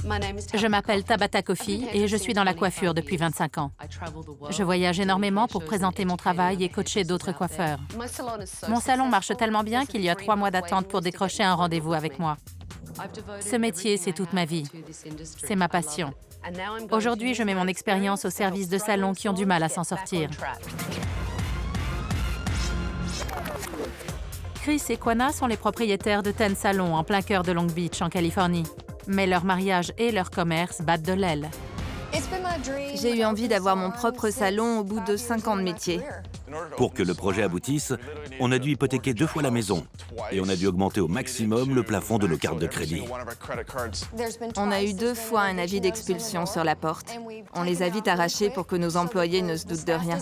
Je m'appelle Tabata Kofi et je suis dans la coiffure depuis 25 ans. Je voyage énormément pour présenter mon travail et coacher d'autres coiffeurs. Mon salon marche tellement bien qu'il y a 3 mois d'attente pour décrocher un rendez-vous avec moi. Ce métier, c'est toute ma vie. C'est ma passion. Aujourd'hui, je mets mon expérience au service de salons qui ont du mal à s'en sortir. Chris et Quanah sont les propriétaires de Ten Salons en plein cœur de Long Beach, en Californie. Mais leur mariage et leur commerce battent de l'aile. J'ai eu envie d'avoir mon propre salon au bout de 5 ans de métier. Pour que le projet aboutisse, on a dû hypothéquer 2 fois la maison et on a dû augmenter au maximum le plafond de nos cartes de crédit. On a eu 2 fois un avis d'expulsion sur la porte. On les a vite arrachés pour que nos employés ne se doutent de rien.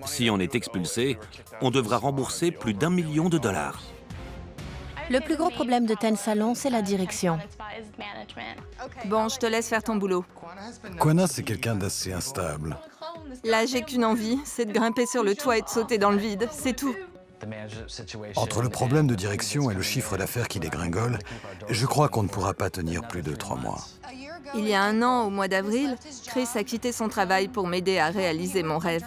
Si on est expulsé, on devra rembourser plus d'1 million de dollars. Le plus gros problème de Ten Salons, c'est la direction. Bon, je te laisse faire ton boulot. Quanah, c'est quelqu'un d'assez instable. Là, j'ai qu'une envie, c'est de grimper sur le toit et de sauter dans le vide, c'est tout. Entre le problème de direction et le chiffre d'affaires qui dégringole, je crois qu'on ne pourra pas tenir plus de 3 mois. Il y a 1 an, au mois d'avril, Chris a quitté son travail pour m'aider à réaliser mon rêve.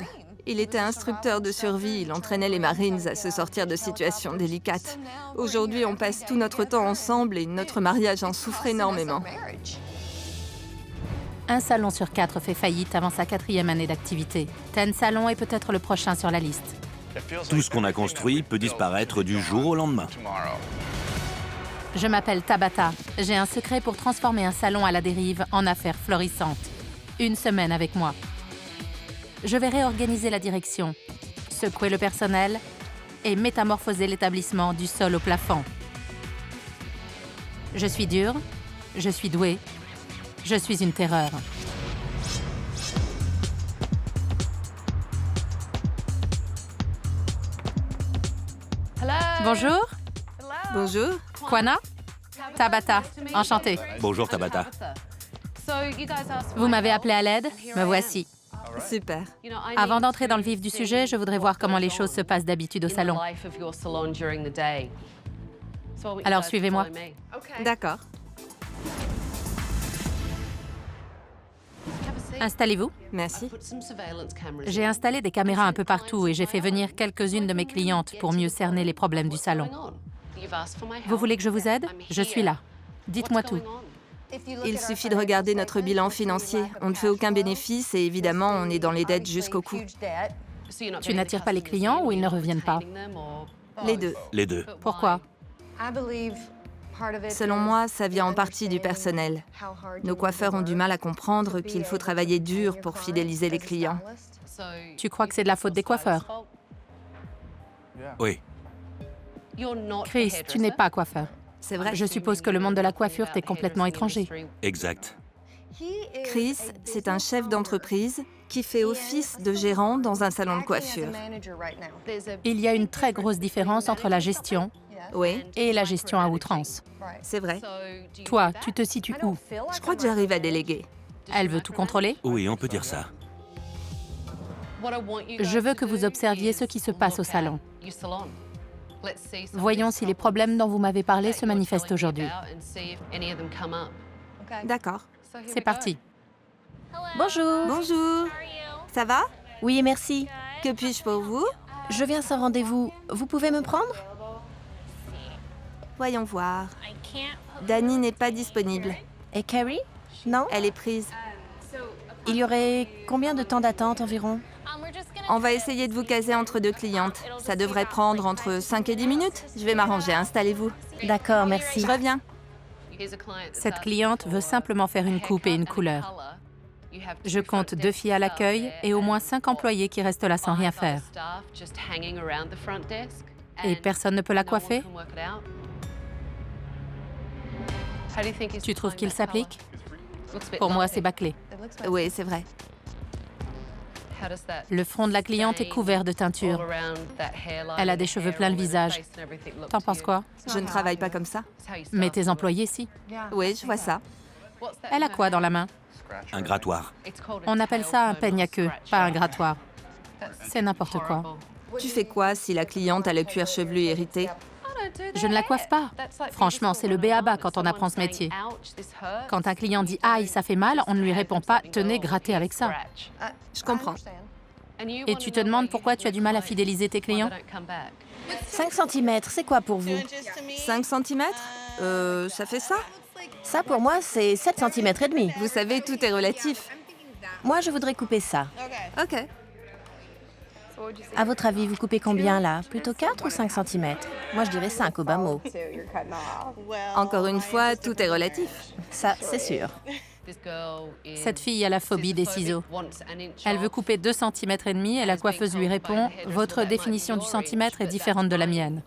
Il était instructeur de survie, il entraînait les Marines à se sortir de situations délicates. Aujourd'hui, on passe tout notre temps ensemble et notre mariage en souffre énormément. Un salon sur 4 fait faillite avant sa 4e année d'activité. Ten Salons est peut-être le prochain sur la liste. Tout ce qu'on a construit peut disparaître du jour au lendemain. Je m'appelle Tabata. J'ai un secret pour transformer un salon à la dérive en affaires florissantes. 1 semaine avec moi. Je vais réorganiser la direction, secouer le personnel et métamorphoser l'établissement du sol au plafond. Je suis dure, je suis douée, je suis une terreur. Bonjour, Bonjour. Quanah, Tabata, enchantée. Bonjour Tabata. Vous m'avez appelé à l'aide, me voici. Super. Avant d'entrer dans le vif du sujet, je voudrais voir comment les choses se passent d'habitude au salon. Alors suivez-moi. D'accord. Installez-vous. Merci. J'ai installé des caméras un peu partout et j'ai fait venir quelques-unes de mes clientes pour mieux cerner les problèmes du salon. Vous voulez que je vous aide? Je suis là. Dites-moi tout. Il suffit de regarder notre bilan financier. On ne fait aucun bénéfice et évidemment, on est dans les dettes jusqu'au cou. Tu n'attires pas les clients ou ils ne reviennent pas? Les deux. Les deux. Pourquoi? Selon moi, ça vient en partie du personnel. Nos coiffeurs ont du mal à comprendre qu'il faut travailler dur pour fidéliser les clients. Tu crois que c'est de la faute des coiffeurs? Oui. Chris, tu n'es pas coiffeur. C'est vrai. Je suppose que le monde de la coiffure t'est complètement étranger. Exact. Chris, c'est un chef d'entreprise qui fait office de gérant dans un salon de coiffure. Il y a une très grosse différence entre la gestion Oui, et la gestion à outrance. c'est vrai. Toi, tu te situes où? Je crois que j'arrive à déléguer. Elle veut tout contrôler? Oui, on peut dire ça. Je veux que vous observiez ce qui se passe au salon. Voyons si les problèmes dont vous m'avez parlé se manifestent aujourd'hui. D'accord. C'est parti. Bonjour. Bonjour. Ça va? Oui, merci. Que puis-je pour vous? Je viens sans rendez-vous. Vous pouvez me prendre? Voyons voir. Dani n'est pas disponible. Et Carrie? Non? Elle est prise. Il y aurait combien de temps d'attente environ? On va essayer de vous caser entre 2 clientes. Ça devrait prendre entre 5 et 10 minutes. Je vais m'arranger, installez-vous. D'accord, merci. Je reviens. Cette cliente veut simplement faire une coupe et une couleur. Je compte 2 filles à l'accueil et au moins 5 employés qui restent là sans rien faire. Et personne ne peut la coiffer? Tu trouves qu'il s'applique? Pour moi, c'est bâclé. Oui, c'est vrai. Le front de la cliente est couvert de teinture. Elle a des cheveux plein le visage. T'en penses quoi? Je ne travaille pas comme ça. Mais tes employés, si. Oui, je vois ça. Elle a quoi dans la main? Un grattoir. On appelle ça un peigne à queue, pas un grattoir. C'est n'importe quoi. Tu fais quoi si la cliente a le cuir chevelu irrité? Je ne la coiffe pas. Franchement, c'est le b.a.-ba quand on apprend ce métier. Quand un client dit « Aïe, ça fait mal », on ne lui répond pas « Tenez, grattez avec ça ». Je comprends. Et tu te demandes pourquoi tu as du mal à fidéliser tes clients? 5 cm, c'est quoi pour vous? 5 cm? Ça fait ça? Ça, pour moi, c'est 7 cm et demi. Vous savez, tout est relatif. Moi, je voudrais couper ça. OK. À votre avis, vous coupez combien, là? Plutôt 4 ou 5 cm? Moi, je dirais 5 au bas mot. Encore une fois, tout est relatif. Ça, c'est sûr. Cette fille a la phobie des ciseaux. Elle veut couper 2 cm et demi et la coiffeuse lui répond « Votre définition du centimètre est différente de la mienne ».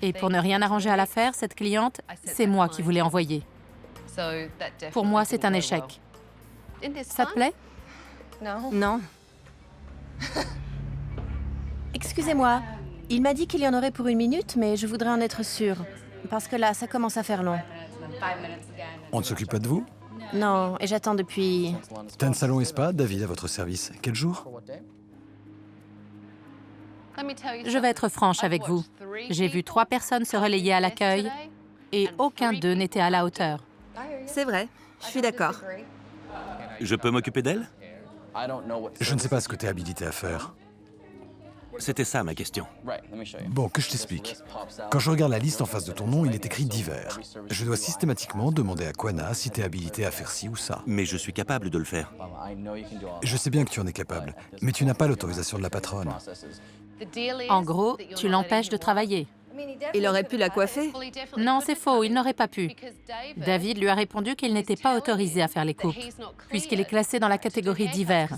Et pour ne rien arranger à l'affaire, cette cliente, c'est moi qui vous l'ai envoyée. Pour moi, c'est un échec. Ça te plaît? Non. Excusez-moi, il m'a dit qu'il y en aurait pour 1 minute, mais je voudrais en être sûre. Parce que là, ça commence à faire long. On ne s'occupe pas de vous? Non, et j'attends depuis... Ten Salon et Spa, David à votre service. Quel jour? Je vais être franche avec vous. J'ai vu 3 personnes se relayer à l'accueil et aucun d'eux n'était à la hauteur. C'est vrai, je suis d'accord. Je peux m'occuper d'elle? Je ne sais pas ce que tu es habilité à faire. C'était ça ma question. Bon, que je t'explique. Quand je regarde la liste en face de ton nom, il est écrit divers. Je dois systématiquement demander à Quanah si tu es habilité à faire ci ou ça. Mais je suis capable de le faire. Je sais bien que tu en es capable, mais tu n'as pas l'autorisation de la patronne. En gros, tu l'empêches de travailler. Il aurait pu la coiffer? Non, c'est faux, il n'aurait pas pu. David lui a répondu qu'il n'était pas autorisé à faire les coupes, puisqu'il est classé dans la catégorie divers.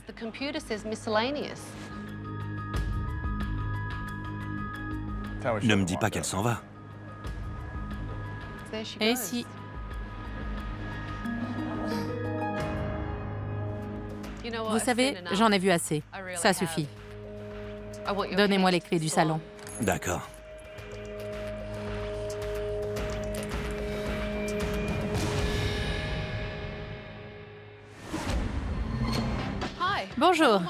Ne me dis pas qu'elle s'en va. Et si... Vous savez, j'en ai vu assez. Ça suffit. Donnez-moi les clés du salon. D'accord. Bonjour.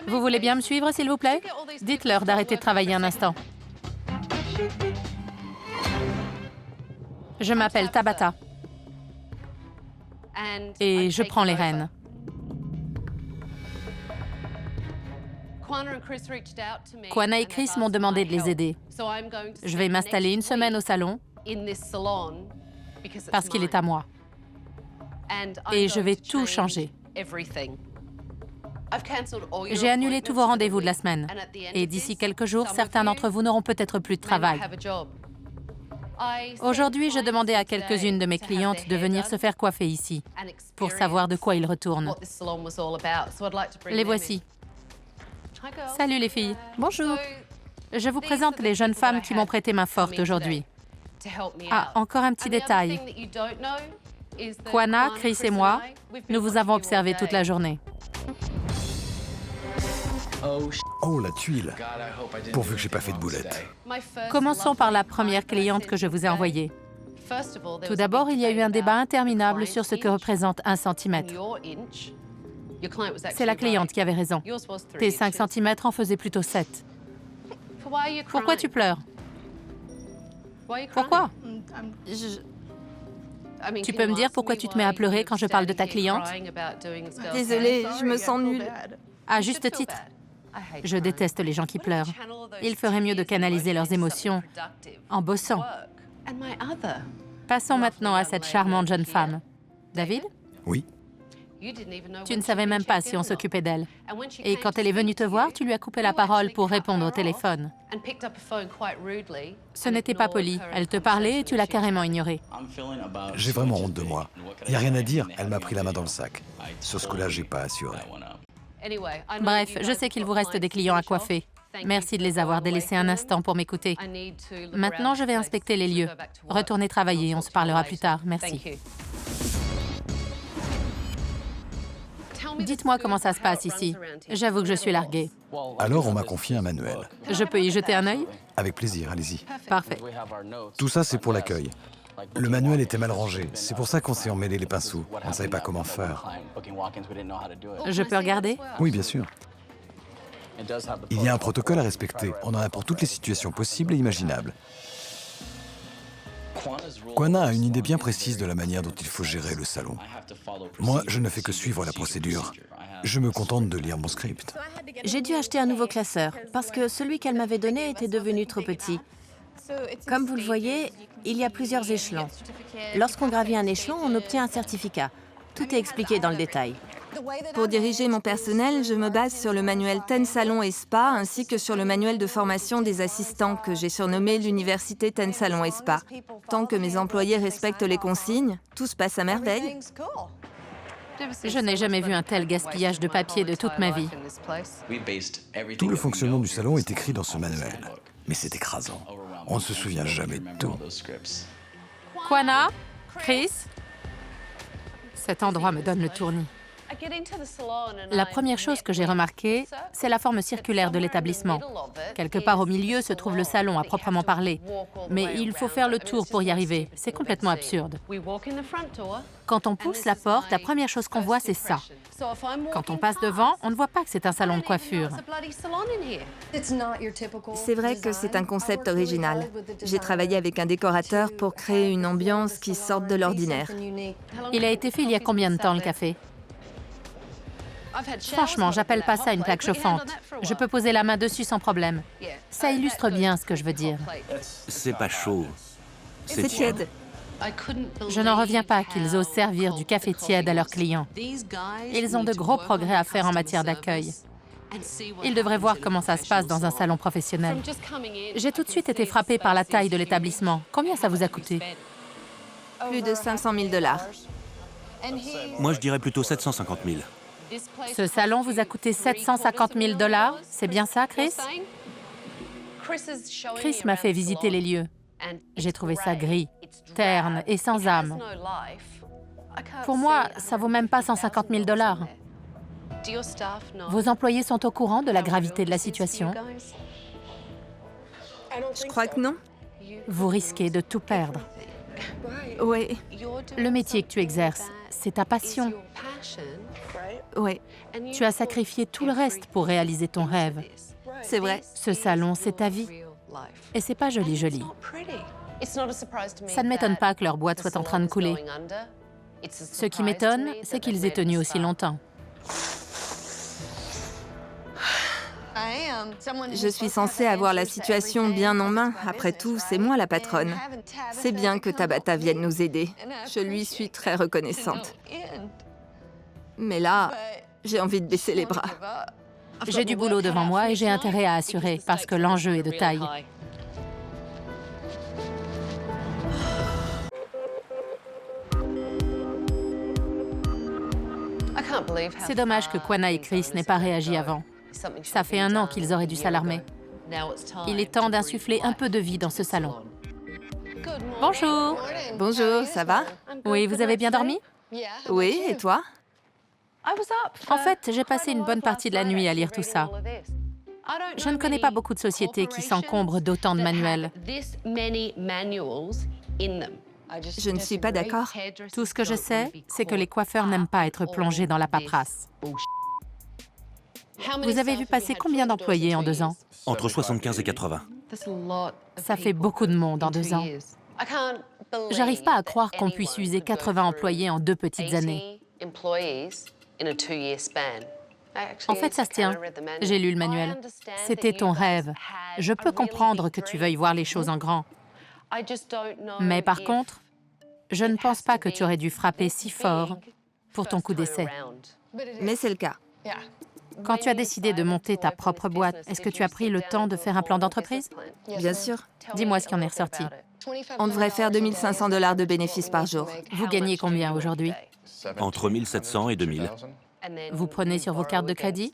Vous voulez bien me suivre, s'il vous plaît? Dites-leur d'arrêter de travailler un instant. Je m'appelle Tabata et je prends les rênes. Quanah et Chris m'ont demandé de les aider. Je vais m'installer 1 semaine au salon parce qu'il est à moi. Et je vais tout changer. J'ai annulé tous vos rendez-vous de la semaine. Et d'ici quelques jours, certains d'entre vous n'auront peut-être plus de travail. Aujourd'hui, je demandais à quelques-unes de mes clientes de venir se faire coiffer ici, pour savoir de quoi ils retournent. Les voici. Salut les filles. Bonjour. Je vous présente les jeunes femmes qui m'ont prêté main forte aujourd'hui. Ah, encore un petit détail. Quanah, Chris et moi, nous vous avons observé toute la journée. Oh, la tuile! Pourvu que j'ai pas fait de boulette. Commençons par la première cliente que je vous ai envoyée. Tout d'abord, il y a eu un débat interminable sur ce que représente 1 centimètre. C'est la cliente qui avait raison. Tes 5 cm en faisaient plutôt 7. Pourquoi tu pleures? Pourquoi? Tu peux me dire pourquoi tu te mets à pleurer quand je parle de ta cliente? Désolée, je me sens nulle. À juste titre. Je déteste les gens qui pleurent. Il ferait mieux de canaliser leurs émotions en bossant. Passons maintenant à cette charmante jeune femme. David? Oui? Tu ne savais même pas si on s'occupait d'elle. Et quand elle est venue te voir, tu lui as coupé la parole pour répondre au téléphone. Ce n'était pas poli. Elle te parlait et tu l'as carrément ignorée. J'ai vraiment honte de moi. Il n'y a rien à dire, elle m'a pris la main dans le sac. Sur ce coup-là, j'ai pas assuré. Bref, je sais qu'il vous reste des clients à coiffer. Merci de les avoir délaissés un instant pour m'écouter. Maintenant, je vais inspecter les lieux. Retournez travailler, on se parlera plus tard. Merci. Dites-moi comment ça se passe ici. J'avoue que je suis larguée. Alors, on m'a confié un manuel. Je peux y jeter un œil? Avec plaisir, allez-y. Parfait. Tout ça, c'est pour l'accueil. Le manuel était mal rangé. C'est pour ça qu'on s'est emmêlé les pinceaux. On ne savait pas comment faire. Je peux regarder? Oui, bien sûr. Il y a un protocole à respecter. On en a pour toutes les situations possibles et imaginables. Kwana a une idée bien précise de la manière dont il faut gérer le salon. Moi, je ne fais que suivre la procédure. Je me contente de lire mon script. J'ai dû acheter un nouveau classeur parce que celui qu'elle m'avait donné était devenu trop petit. Comme vous le voyez, il y a plusieurs échelons. Lorsqu'on gravit un échelon, on obtient un certificat. Tout est expliqué dans le détail. Pour diriger mon personnel, je me base sur le manuel Ten Salon et Spa ainsi que sur le manuel de formation des assistants que j'ai surnommé l'université Ten Salon et Spa. Tant que mes employés respectent les consignes, tout se passe à merveille. Je n'ai jamais vu un tel gaspillage de papier de toute ma vie. Tout le fonctionnement du salon est écrit dans ce manuel. Mais c'est écrasant. On ne se souvient jamais de tout. Kwana, Chris, cet endroit me donne le tournis. La première chose que j'ai remarquée, c'est la forme circulaire de l'établissement. Quelque part au milieu se trouve le salon à proprement parler. Mais il faut faire le tour pour y arriver. C'est complètement absurde. Quand on pousse la porte, la première chose qu'on voit, c'est ça. Quand on passe devant, on ne voit pas que c'est un salon de coiffure. C'est vrai que c'est un concept original. J'ai travaillé avec un décorateur pour créer une ambiance qui sorte de l'ordinaire. Il a été fait il y a combien de temps, le café? Franchement, j'appelle pas ça une plaque chauffante. Je peux poser la main dessus sans problème. Ça illustre bien ce que je veux dire. C'est pas chaud. C'est tiède. Je n'en reviens pas qu'ils osent servir du café tiède à leurs clients. Ils ont de gros progrès à faire en matière d'accueil. Ils devraient voir comment ça se passe dans un salon professionnel. J'ai tout de suite été frappée par la taille de l'établissement. Combien ça vous a coûté? Plus de 500 000 $. Moi, je dirais plutôt 750 000. Ce salon vous a coûté 750 000 $. C'est bien ça, Chris? Chris m'a fait visiter les lieux. J'ai trouvé ça gris, terne et sans âme. Pour moi, ça vaut même pas 150 000 $. Vos employés sont au courant de la gravité de la situation? Je crois que non. Vous risquez de tout perdre. Oui, Le métier que tu exerces, c'est ta passion. oui, Tu as sacrifié tout le reste pour réaliser ton rêve. c'est vrai. Ce salon, c'est ta vie. Et c'est pas joli, joli. Ça ne m'étonne pas que leur boîte soit en train de couler. Ce qui m'étonne, c'est qu'ils aient tenu aussi longtemps. Je suis censée avoir la situation bien en main. Après tout, c'est moi la patronne. C'est bien que Tabata vienne nous aider. Je lui suis très reconnaissante. Mais là, j'ai envie de baisser les bras. J'ai du boulot devant moi et j'ai intérêt à assurer parce que l'enjeu est de taille. C'est dommage que Kwana et Chris n'aient pas réagi avant. Ça fait 1 an qu'ils auraient dû s'alarmer. Il est temps d'insuffler un peu de vie dans ce salon. Bonjour. Bonjour, ça va? Oui, vous avez bien dormi? Oui, et toi? En fait, j'ai passé une bonne partie de la nuit à lire tout ça. Je ne connais pas beaucoup de sociétés qui s'encombrent d'autant de manuels. Je ne suis pas d'accord. Tout ce que je sais, c'est que les coiffeurs n'aiment pas être plongés dans la paperasse. Vous avez vu passer combien d'employés en 2 ans? Entre 75 et 80. Ça fait beaucoup de monde en 2 ans. J'arrive pas à croire qu'on puisse user 80 employés en 2 petites années. En fait, ça se tient. J'ai lu le manuel. C'était ton rêve. Je peux comprendre que tu veuilles voir les choses en grand. Mais par contre, je ne pense pas que tu aurais dû frapper si fort pour ton coup d'essai. Mais c'est le cas. Quand tu as décidé de monter ta propre boîte, est-ce que tu as pris le temps de faire un plan d'entreprise? Bien sûr. Dis-moi ce qui en est ressorti. On devrait faire 2 500 $ de bénéfices par jour. Vous gagnez combien aujourd'hui? Entre 1700 et 2000. Vous prenez sur vos cartes de crédit?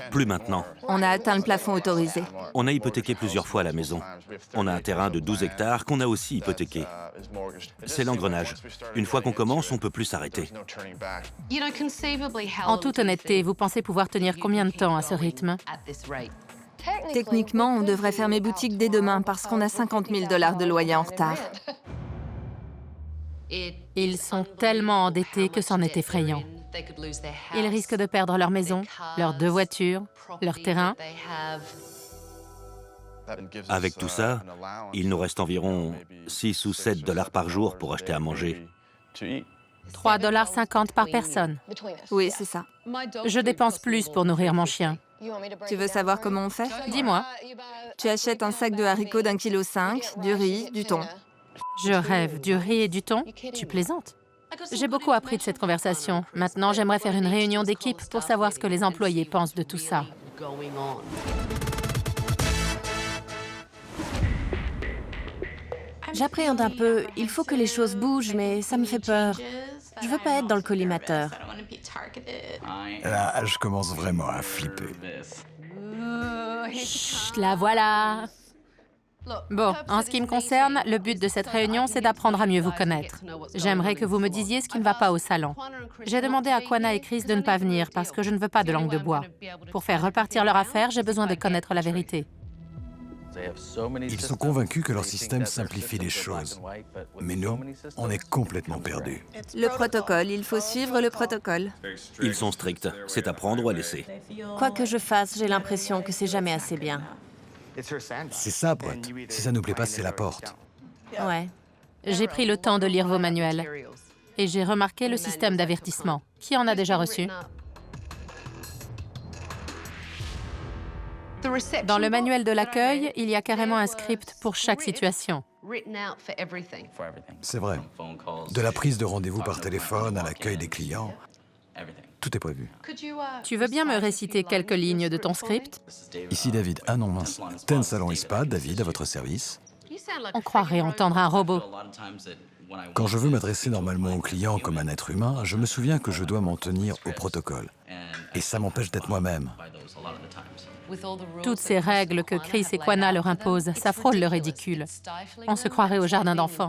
Plus maintenant. On a atteint le plafond autorisé. On a hypothéqué plusieurs fois la maison. On a un terrain de 12 hectares qu'on a aussi hypothéqué. C'est l'engrenage. Une fois qu'on commence, on ne peut plus s'arrêter. En toute honnêteté, vous pensez pouvoir tenir combien de temps à ce rythme? Techniquement, on devrait fermer boutique dès demain parce qu'on a 50 000 $ de loyer en retard. Ils sont tellement endettés que c'en est effrayant. Ils risquent de perdre leur maison, leurs 2 voitures, leur terrain. Avec tout ça, il nous reste environ 6 ou 7 dollars par jour pour acheter à manger. 3,50 $ par personne. Oui, c'est ça. Je dépense plus pour nourrir mon chien. Tu veux savoir comment on fait? Dis-moi. Tu achètes un sac de haricots d'1,5 kg, du riz, du thon. Je rêve, du riz et du thon? Tu plaisantes? J'ai beaucoup appris de cette conversation. Maintenant, j'aimerais faire une réunion d'équipe pour savoir ce que les employés pensent de tout ça. J'appréhende un peu. Il faut que les choses bougent, mais ça me fait peur. Je veux pas être dans le collimateur. Là, je commence vraiment à flipper. Chut, la voilà. Bon, en ce qui me concerne, le but de cette réunion, c'est d'apprendre à mieux vous connaître. J'aimerais que vous me disiez ce qui ne va pas au salon. J'ai demandé à Quanah et Chris de ne pas venir parce que je ne veux pas de langue de bois. Pour faire repartir leur affaire, j'ai besoin de connaître la vérité. Ils sont convaincus que leur système simplifie les choses. Mais nous, on est complètement perdus. Le protocole, il faut suivre le protocole. Ils sont stricts. C'est à prendre ou à laisser. Quoi que je fasse, j'ai l'impression que c'est jamais assez bien. C'est ça, pote. Si ça nous plaît pas, c'est la porte. Ouais. J'ai pris le temps de lire vos manuels et j'ai remarqué le système d'avertissement. Qui en a déjà reçu? Dans le manuel de l'accueil, il y a carrément un script pour chaque situation. C'est vrai. De la prise de rendez-vous par téléphone à l'accueil des clients, tout est prévu. Tu veux bien me réciter quelques lignes de ton script? Ici David. Ah non, mince. Ten Salon et Spa, David, à votre service. On croirait entendre un robot. Quand je veux m'adresser normalement aux clients comme un être humain, je me souviens que je dois m'en tenir au protocole. Et ça m'empêche d'être moi-même. Toutes ces règles que Chris et Quanah leur imposent, ça frôle le ridicule. On se croirait au jardin d'enfants.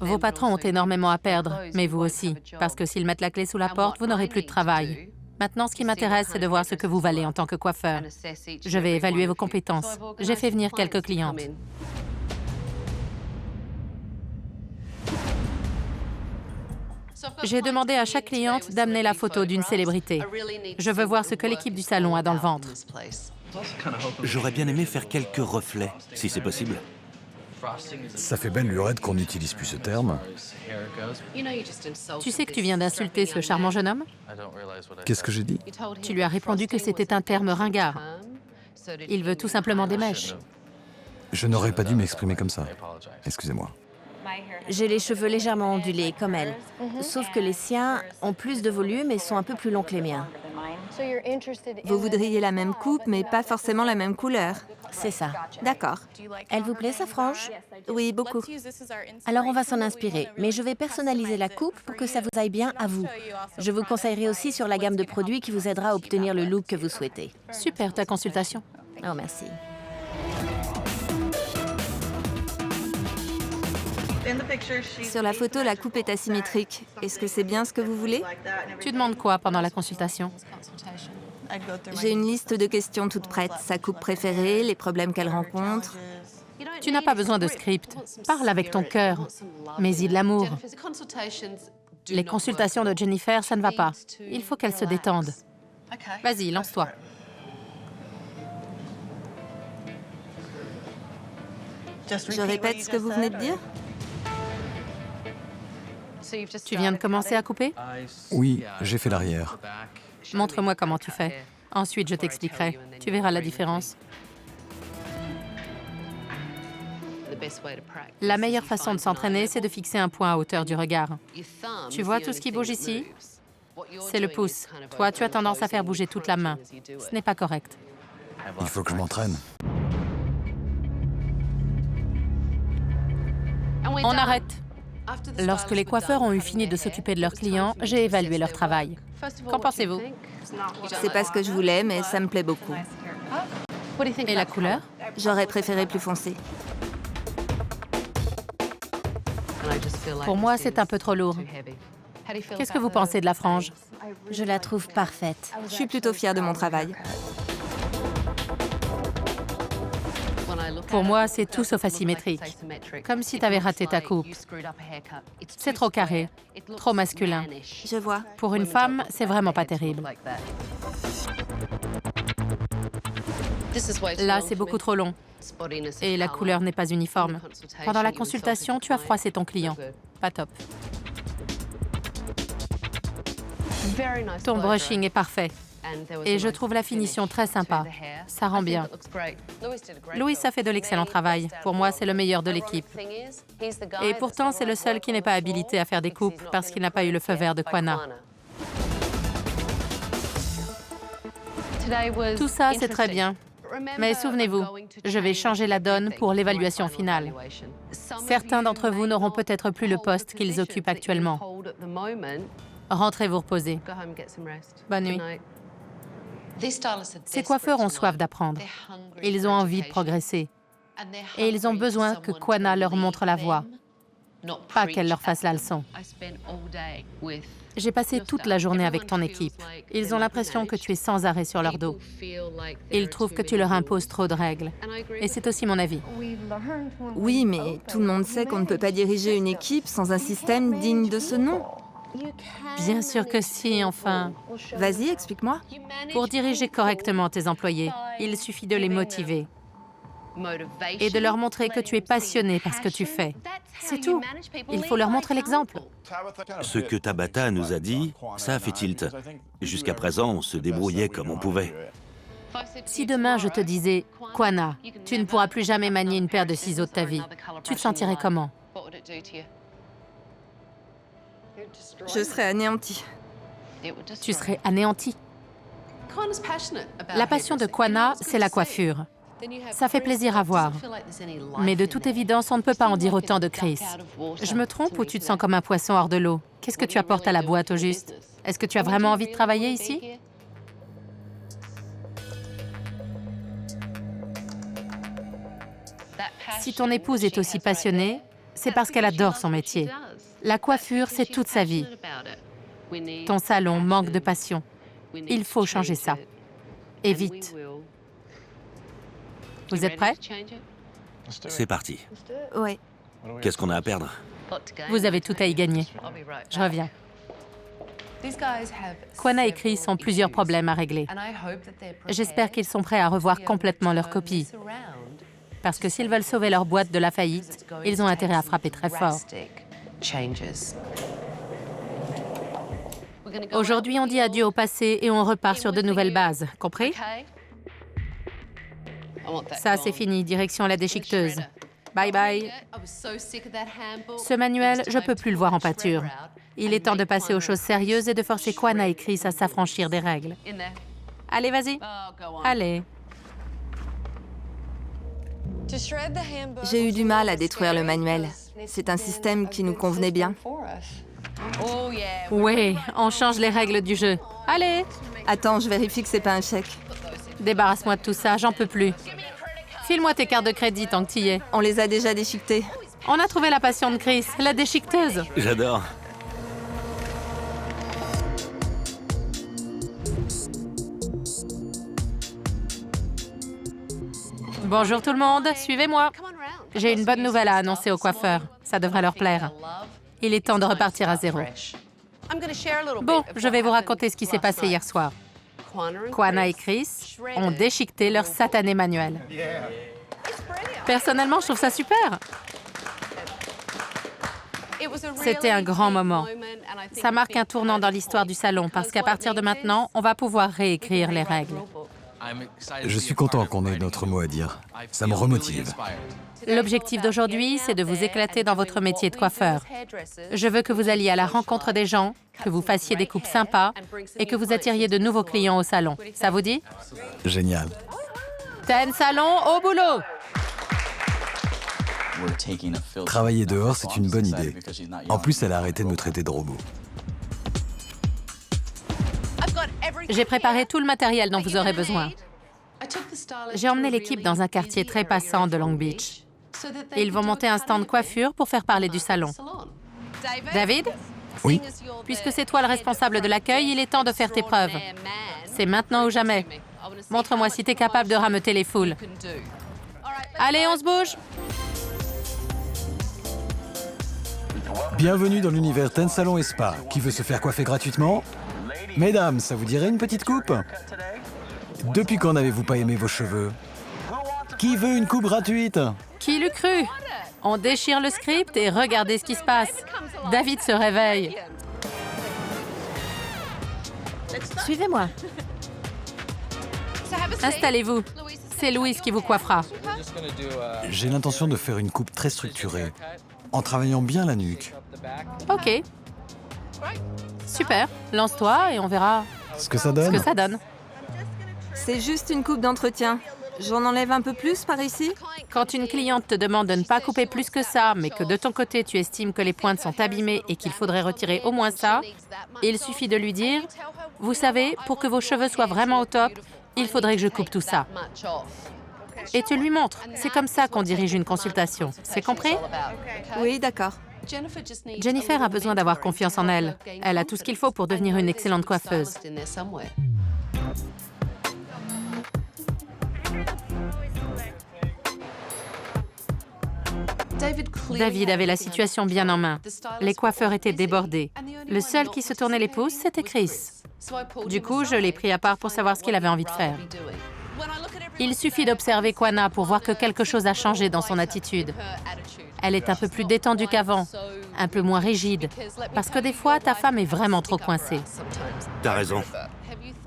Vos patrons ont énormément à perdre, mais vous aussi, parce que s'ils mettent la clé sous la porte, vous n'aurez plus de travail. Maintenant, ce qui m'intéresse, c'est de voir ce que vous valez en tant que coiffeur. Je vais évaluer vos compétences. J'ai fait venir quelques clientes. J'ai demandé à chaque cliente d'amener la photo d'une célébrité. Je veux voir ce que l'équipe du salon a dans le ventre. J'aurais bien aimé faire quelques reflets, si c'est possible. Ça fait belle lurette qu'on n'utilise plus ce terme. Tu sais que tu viens d'insulter ce charmant jeune homme? Qu'est-ce que j'ai dit? Tu lui as répondu que c'était un terme ringard. Il veut tout simplement des mèches. Je n'aurais pas dû m'exprimer comme ça. Excusez-moi. J'ai les cheveux légèrement ondulés, comme elle. Sauf que les siens ont plus de volume et sont un peu plus longs que les miens. Vous voudriez la même coupe, mais pas forcément la même couleur. C'est ça. D'accord. Elle vous plaît, sa frange? Oui, beaucoup. Alors on va s'en inspirer, mais je vais personnaliser la coupe pour que ça vous aille bien à vous. Je vous conseillerai aussi sur la gamme de produits qui vous aidera à obtenir le look que vous souhaitez. Super, ta consultation. Oh, merci. Sur la photo, la coupe est asymétrique. Est-ce que c'est bien ce que vous voulez? Tu demandes quoi pendant la consultation? J'ai une liste de questions toutes prêtes. Sa coupe préférée, les problèmes qu'elle rencontre. Tu n'as pas besoin de script. Parle avec ton cœur. Mais-y de l'amour. Les consultations de Jennifer, ça ne va pas. Il faut qu'elle se détende. Vas-y, lance-toi. Je répète ce que vous venez de dire? Tu viens de commencer à couper? Oui, j'ai fait l'arrière. Montre-moi comment tu fais. Ensuite, je t'expliquerai. Tu verras la différence. La meilleure façon de s'entraîner, c'est de fixer un point à hauteur du regard. Tu vois tout ce qui bouge ici? C'est le pouce. Toi, tu as tendance à faire bouger toute la main. Ce n'est pas correct. Il faut que je m'entraîne. On arrête. Lorsque les coiffeurs ont eu fini de s'occuper de leurs clients, j'ai évalué leur travail. Qu'en pensez-vous? C'est pas ce que je voulais, mais ça me plaît beaucoup. Et la couleur? J'aurais préféré plus foncé. Pour moi, c'est un peu trop lourd. Qu'est-ce que vous pensez de la frange? Je la trouve parfaite. Je suis plutôt fière de mon travail. Pour moi, c'est tout sauf asymétrique. Comme si tu avais raté ta coupe. C'est trop carré, trop masculin. Je vois. Pour une femme, c'est vraiment pas terrible. Là, c'est beaucoup trop long. Et la couleur n'est pas uniforme. Pendant la consultation, tu as froissé ton client. Pas top. Ton brushing est parfait. Et je trouve la finition très sympa. Ça rend bien. Louis a fait de l'excellent travail. Pour moi, c'est le meilleur de l'équipe. Et pourtant, c'est le seul qui n'est pas habilité à faire des coupes parce qu'il n'a pas eu le feu vert de Quanah. Tout ça, c'est très bien. Mais souvenez-vous, je vais changer la donne pour l'évaluation finale. Certains d'entre vous n'auront peut-être plus le poste qu'ils occupent actuellement. Rentrez vous reposer. Bonne nuit. Ces coiffeurs ont soif d'apprendre. Ils ont envie de progresser. Et ils ont besoin que Quanah leur montre la voie, pas qu'elle leur fasse la leçon. J'ai passé toute la journée avec ton équipe. Ils ont l'impression que tu es sans arrêt sur leur dos. Ils trouvent que tu leur imposes trop de règles. Et c'est aussi mon avis. Oui, mais tout le monde sait qu'on ne peut pas diriger une équipe sans un système digne de ce nom. Bien sûr que si, enfin. Vas-y, explique-moi. Pour diriger correctement tes employés, il suffit de les motiver et de leur montrer que tu es passionné par ce que tu fais. C'est tout. Il faut leur montrer l'exemple. Ce que Tabata nous a dit, ça a fait tilt. Jusqu'à présent, on se débrouillait comme on pouvait. Si demain je te disais, Quanah, tu ne pourras plus jamais manier une paire de ciseaux de ta vie, tu te sentirais comment? Je serais anéantie. Tu serais anéanti. La passion de Quanah, c'est la coiffure. Ça fait plaisir à voir. Mais de toute évidence, on ne peut pas en dire autant de Chris. Je me trompe ou tu te sens comme un poisson hors de l'eau? Qu'est-ce que tu apportes à la boîte au juste? Est-ce que tu as vraiment envie de travailler ici? Si ton épouse est aussi passionnée, c'est parce qu'elle adore son métier. La coiffure, c'est toute sa vie. Ton salon manque de passion. Il faut changer ça. Et vite. Vous êtes prêts? C'est parti. Ouais. Qu'est-ce qu'on a à perdre? Vous avez tout à y gagner. Je reviens. Quanah et Chris ont plusieurs problèmes à régler. J'espère qu'ils sont prêts à revoir complètement leur copie. Parce que s'ils veulent sauver leur boîte de la faillite, ils ont intérêt à frapper très fort. Aujourd'hui, on dit adieu au passé et on repart sur de nouvelles bases. Compris? Ça, c'est fini. Direction la déchiqueteuse. Bye bye. Ce manuel, je peux plus le voir en pâture. Il est temps de passer aux choses sérieuses et de forcer Quanah et Chris à s'affranchir des règles. Allez, vas-y. Allez. J'ai eu du mal à détruire le manuel. C'est un système qui nous convenait bien. Ouais, on change les règles du jeu. Allez. Attends, je vérifie que c'est pas un chèque. Débarrasse-moi de tout ça, j'en peux plus. File-moi tes cartes de crédit tant que t'y es. On les a déjà déchiquetées. On a trouvé la passion de Chris, la déchiqueteuse. J'adore. Bonjour tout le monde, suivez-moi. J'ai une bonne nouvelle à annoncer aux coiffeurs. Ça devrait leur plaire. Il est temps de repartir à zéro. Bon, je vais vous raconter ce qui s'est passé hier soir. Quanah et Chris ont déchiqueté leur satané manuel. Personnellement, je trouve ça super. C'était un grand moment. Ça marque un tournant dans l'histoire du salon parce qu'à partir de maintenant, on va pouvoir réécrire les règles. Je suis content qu'on ait notre mot à dire. Ça me remotive. L'objectif d'aujourd'hui, c'est de vous éclater dans votre métier de coiffeur. Je veux que vous alliez à la rencontre des gens, que vous fassiez des coupes sympas et que vous attiriez de nouveaux clients au salon. Ça vous dit? Génial. Ten Salon, au boulot! Travailler dehors, c'est une bonne idée. En plus, elle a arrêté de me traiter de robot. J'ai préparé tout le matériel dont vous aurez besoin. J'ai emmené l'équipe dans un quartier très passant de Long Beach. Ils vont monter un stand coiffure pour faire parler du salon. David? Oui? Puisque c'est toi le responsable de l'accueil, il est temps de faire tes preuves. C'est maintenant ou jamais. Montre-moi si t'es capable de rameuter les foules. Allez, on se bouge. Bienvenue dans l'univers Ten Salon et Spa. Qui veut se faire coiffer gratuitement? Mesdames, ça vous dirait une petite coupe? Depuis quand n'avez-vous pas aimé vos cheveux? Qui veut une coupe gratuite? Qui l'eût cru? On déchire le script et regardez ce qui se passe. David se réveille. Suivez-moi. Installez-vous. C'est Louise qui vous coiffera. J'ai l'intention de faire une coupe très structurée, en travaillant bien la nuque. OK. Super. Lance-toi et on verra Ce que ça ce donne? que ça donne. C'est juste une coupe d'entretien. J'en enlève un peu plus par ici? Quand une cliente te demande de ne pas couper plus que ça, mais que de ton côté, tu estimes que les pointes sont abîmées et qu'il faudrait retirer au moins ça, il suffit de lui dire « Vous savez, pour que vos cheveux soient vraiment au top, il faudrait que je coupe tout ça. » Et tu lui montres. C'est comme ça qu'on dirige une consultation. C'est compris? Oui, d'accord. Jennifer a besoin d'avoir confiance en elle. Elle a tout ce qu'il faut pour devenir une excellente coiffeuse. David avait la situation bien en main. Les coiffeurs étaient débordés. Le seul qui se tournait les pouces, c'était Chris. Du coup, je l'ai pris à part pour savoir ce qu'il avait envie de faire. Il suffit d'observer Quanah pour voir que quelque chose a changé dans son attitude. Elle est un peu plus détendue qu'avant, un peu moins rigide, parce que des fois, ta femme est vraiment trop coincée. T'as raison.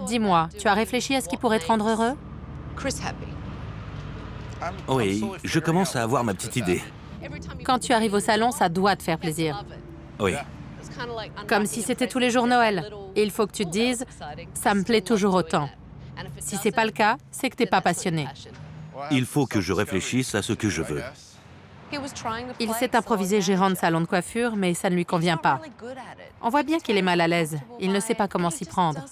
Dis-moi, tu as réfléchi à ce qui pourrait te rendre heureux? Oui, je commence à avoir ma petite idée. Quand tu arrives au salon, ça doit te faire plaisir. Oui. Comme si c'était tous les jours Noël. Il faut que tu te dises, ça me plaît toujours autant. Si c'est pas le cas, c'est que t'es pas passionné. Il faut que je réfléchisse à ce que je veux. Il s'est improvisé gérant de salon de coiffure, mais ça ne lui convient pas. On voit bien qu'il est mal à l'aise. Il ne sait pas comment s'y prendre.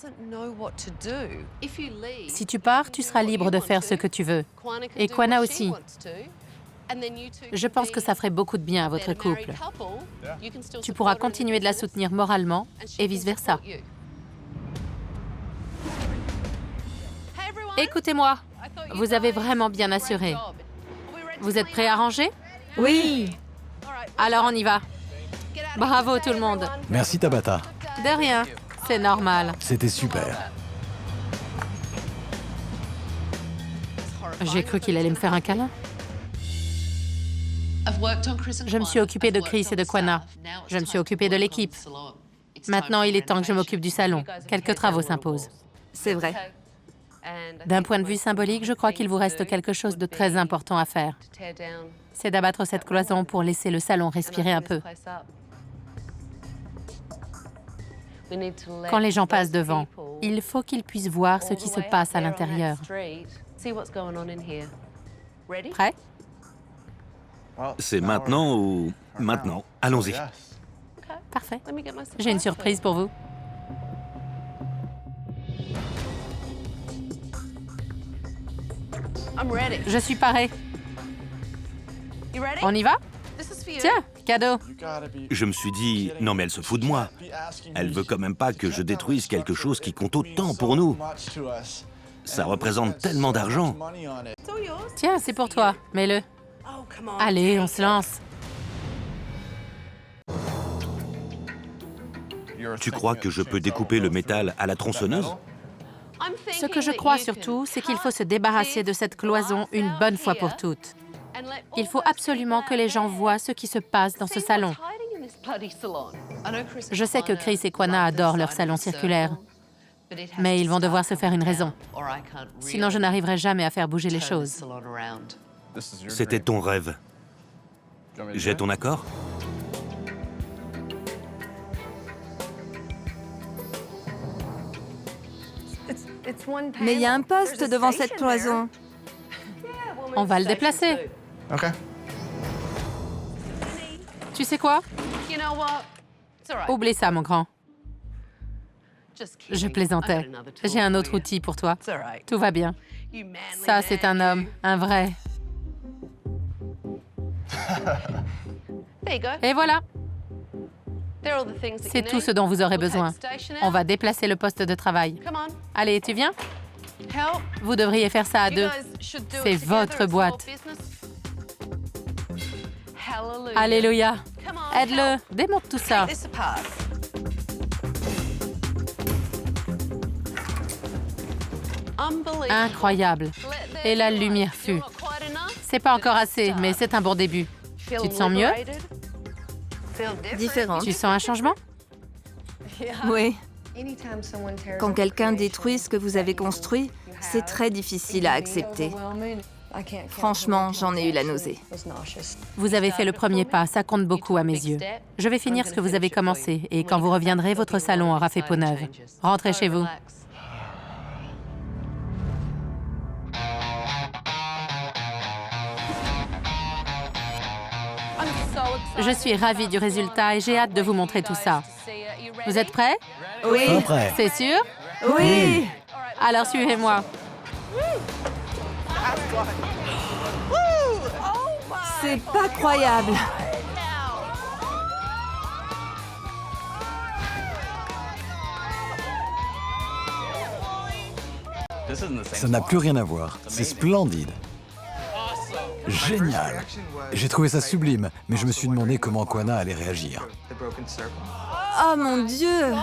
Si tu pars, tu seras libre de faire ce que tu veux. Et Quanah aussi. Je pense que ça ferait beaucoup de bien à votre couple. Tu pourras continuer de la soutenir moralement et vice-versa. Écoutez-moi, vous avez vraiment bien assuré. Vous êtes prêts à ranger? Oui. Alors on y va. Bravo tout le monde. Merci Tabata. De rien, c'est normal. C'était super. J'ai cru qu'il allait me faire un câlin. Je me suis occupée de Chris et de Quanah. Je me suis occupée de l'équipe. Maintenant, il est temps que je m'occupe du salon. Quelques travaux s'imposent. C'est vrai. D'un point de vue symbolique, je crois qu'il vous reste quelque chose de très important à faire. C'est d'abattre cette cloison pour laisser le salon respirer un peu. Quand les gens passent devant, il faut qu'ils puissent voir ce qui se passe à l'intérieur. Prêt? C'est maintenant ou maintenant? Allons-y. Parfait. J'ai une surprise pour vous. Je suis parée. On y va? Tiens, cadeau. Je me suis dit, non mais elle se fout de moi. Elle veut quand même pas que je détruise quelque chose qui compte autant pour nous. Ça représente tellement d'argent. Tiens, c'est pour toi. Mets-le. Allez, on se lance. Tu crois que je peux découper le métal à la tronçonneuse? Ce que je crois surtout, c'est qu'il faut se débarrasser de cette cloison une bonne fois pour toutes. Il faut absolument que les gens voient ce qui se passe dans ce salon. Je sais que Chris et Quanah adorent leur salon circulaire, mais ils vont devoir se faire une raison. Sinon, je n'arriverai jamais à faire bouger les choses. C'était ton rêve. J'ai ton accord? Mais il y a un poste devant cette cloison. On va le déplacer. OK. Tu sais quoi? Oublie ça, mon grand. Je plaisantais. J'ai un autre outil pour toi. Tout va bien. Ça, c'est un homme, un vrai. Et voilà. C'est tout ce dont vous aurez besoin. On va déplacer le poste de travail. Allez, tu viens? Vous devriez faire ça à deux. C'est votre boîte. Alléluia. Aide-le, démonte tout ça. Incroyable. Et la lumière fut. C'est pas encore assez, mais c'est un bon début. Tu te sens mieux? Différente. Tu sens un changement? Oui. Quand quelqu'un détruit ce que vous avez construit, c'est très difficile à accepter. Franchement, j'en ai eu la nausée. Vous avez fait le premier pas, ça compte beaucoup à mes yeux. Je vais finir ce que vous avez commencé, et quand vous reviendrez, votre salon aura fait peau neuve. Rentrez chez vous. Je suis ravie du résultat et j'ai hâte de vous montrer tout ça. Vous êtes prêts? Oui. Pas prêt. C'est sûr? Oui. Alors suivez-moi. C'est pas croyable. Ça n'a plus rien à voir. C'est splendide. Génial. J'ai trouvé ça sublime, mais je me suis demandé comment Kwana allait réagir. Oh mon Dieu!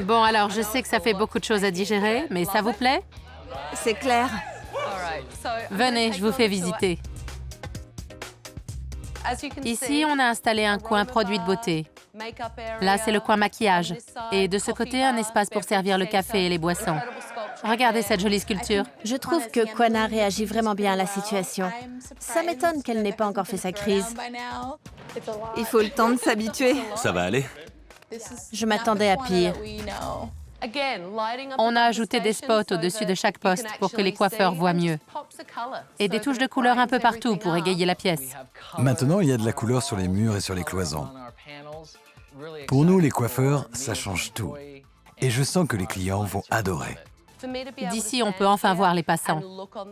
Bon, alors, je sais que ça fait beaucoup de choses à digérer, mais ça vous plaît? C'est clair. Venez, je vous fais visiter. Ici, on a installé un coin produits de beauté. Là, c'est le coin maquillage. Et de ce côté, un espace pour servir le café et les boissons. Regardez cette jolie sculpture. Je trouve que Kwana réagit vraiment bien à la situation. Ça m'étonne qu'elle n'ait pas encore fait sa crise. Il faut le temps de s'habituer. Ça va aller? Je m'attendais à pire. On a ajouté des spots au-dessus de chaque poste pour que les coiffeurs voient mieux. Et des touches de couleur un peu partout pour égayer la pièce. Maintenant, il y a de la couleur sur les murs et sur les cloisons. Pour nous, les coiffeurs, ça change tout. Et je sens que les clients vont adorer. D'ici, on peut enfin voir les passants.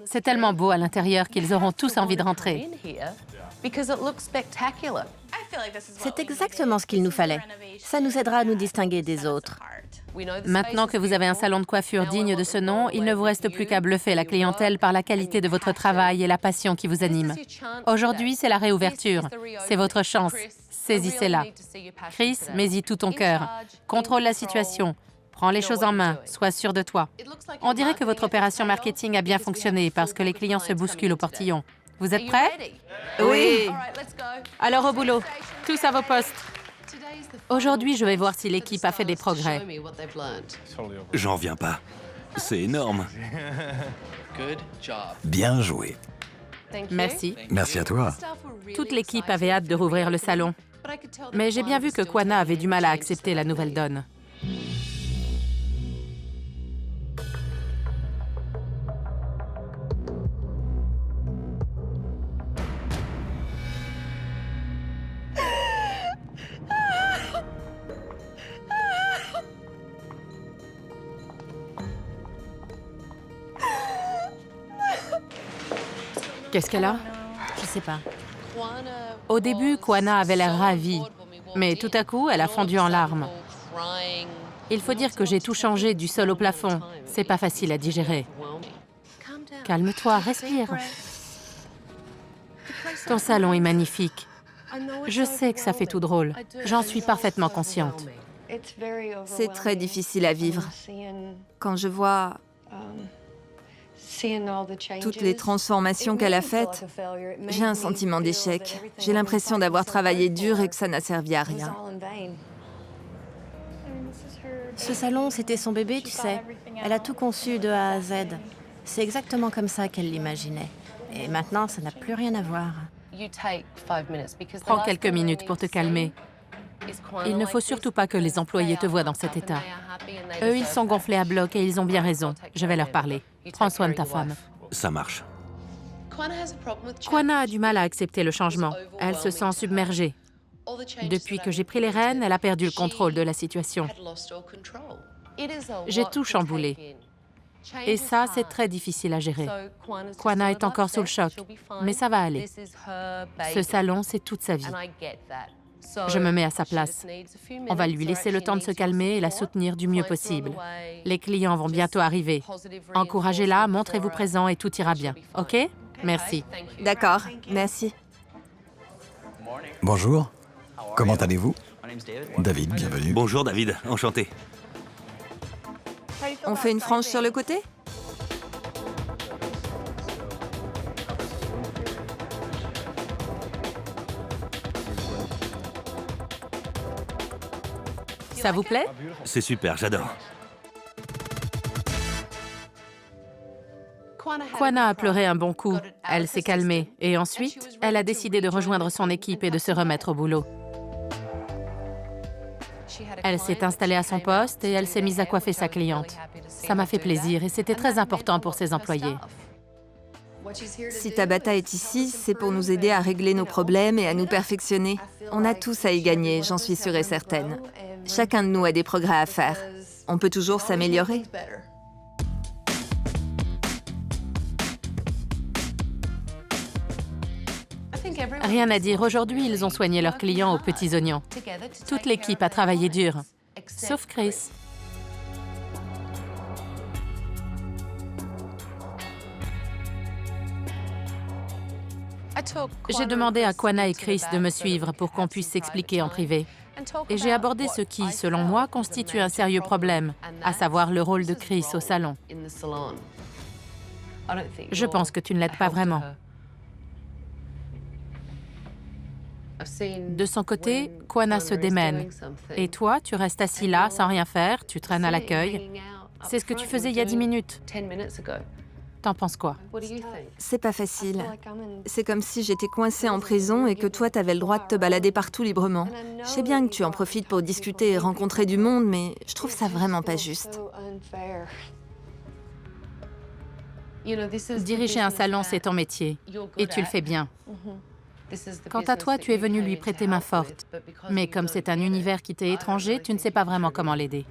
C'est tellement beau à l'intérieur qu'ils auront tous envie de rentrer. C'est exactement ce qu'il nous fallait. Ça nous aidera à nous distinguer des autres. Maintenant que vous avez un salon de coiffure digne de ce nom, il ne vous reste plus qu'à bluffer la clientèle par la qualité de votre travail et la passion qui vous anime. Aujourd'hui, c'est la réouverture. C'est votre chance. Saisissez-la. Chris, mets-y tout ton cœur. Contrôle la situation. Prends les choses en main. Sois sûr de toi. On dirait que votre opération marketing a bien fonctionné parce que les clients se bousculent au portillon. Vous êtes prêts? Oui. Alors au boulot. Tous à vos postes. Aujourd'hui, je vais voir si l'équipe a fait des progrès. J'en viens pas. C'est énorme. Bien joué. Merci. Merci à toi. Toute l'équipe avait hâte de rouvrir le salon. Mais j'ai bien vu que Kwana avait du mal à accepter la nouvelle donne. Qu'est-ce qu'elle a? Je sais pas. Au début, Kwana avait l'air ravie. Mais tout à coup, elle a fondu en larmes. Il faut dire que j'ai tout changé du sol au plafond. C'est pas facile à digérer. Calme-toi, respire. Ton salon est magnifique. Je sais que ça fait tout drôle. J'en suis parfaitement consciente. C'est très difficile à vivre. Quand je vois toutes les transformations qu'elle a faites, j'ai un sentiment d'échec. J'ai l'impression d'avoir travaillé dur et que ça n'a servi à rien. Ce salon, c'était son bébé, tu sais. Elle a tout conçu de A à Z. C'est exactement comme ça qu'elle l'imaginait. Et maintenant, ça n'a plus rien à voir. Prends quelques minutes pour te calmer. Il ne faut surtout pas que les employés te voient dans cet état. Eux, ils sont gonflés à bloc et ils ont bien raison. Je vais leur parler. Prends soin de ta femme. Ça marche. Kwana a du mal à accepter le changement. Elle se sent submergée. Depuis que j'ai pris les rênes, elle a perdu le contrôle de la situation. J'ai tout chamboulé. Et ça, c'est très difficile à gérer. Kwana est encore sous le choc, mais ça va aller. Ce salon, c'est toute sa vie. Je me mets à sa place. On va lui laisser le temps de se calmer et la soutenir du mieux possible. Les clients vont bientôt arriver. Encouragez-la, montrez-vous présent et tout ira bien. OK? Merci. D'accord, merci. Bonjour. Comment allez-vous? David, bienvenue. Bonjour David, enchanté. On fait une frange sur le côté? Ça vous plaît? C'est super, j'adore. Kwana a pleuré un bon coup. Elle s'est calmée. Et ensuite, elle a décidé de rejoindre son équipe et de se remettre au boulot. Elle s'est installée à son poste et elle s'est mise à coiffer sa cliente. Ça m'a fait plaisir et c'était très important pour ses employés. Si Tabata est ici, c'est pour nous aider à régler nos problèmes et à nous perfectionner. On a tous à y gagner, j'en suis sûre et certaine. Chacun de nous a des progrès à faire. On peut toujours s'améliorer. Rien à dire, aujourd'hui, ils ont soigné leurs clients aux petits oignons. Toute l'équipe a travaillé dur, sauf Chris. J'ai demandé à Kwana et Chris de me suivre pour qu'on puisse s'expliquer en privé. Et j'ai abordé ce qui, selon moi, constitue un sérieux problème, à savoir le rôle de Chris au salon. Je pense que tu ne l'aides pas vraiment. De son côté, Kwana se démène. Et toi, tu restes assis là, sans rien faire, tu traînes à l'accueil. C'est ce que tu faisais il y a 10 minutes. T'en penses quoi? C'est pas facile. C'est comme si j'étais coincée en prison et que toi, t'avais le droit de te balader partout librement. Je sais bien que tu en profites pour discuter et rencontrer du monde, mais je trouve ça vraiment pas juste. Diriger un salon, c'est ton métier. Et tu le fais bien. Quant à toi, tu es venu lui prêter main forte. Mais comme c'est un univers qui t'est étranger, tu ne sais pas vraiment comment l'aider.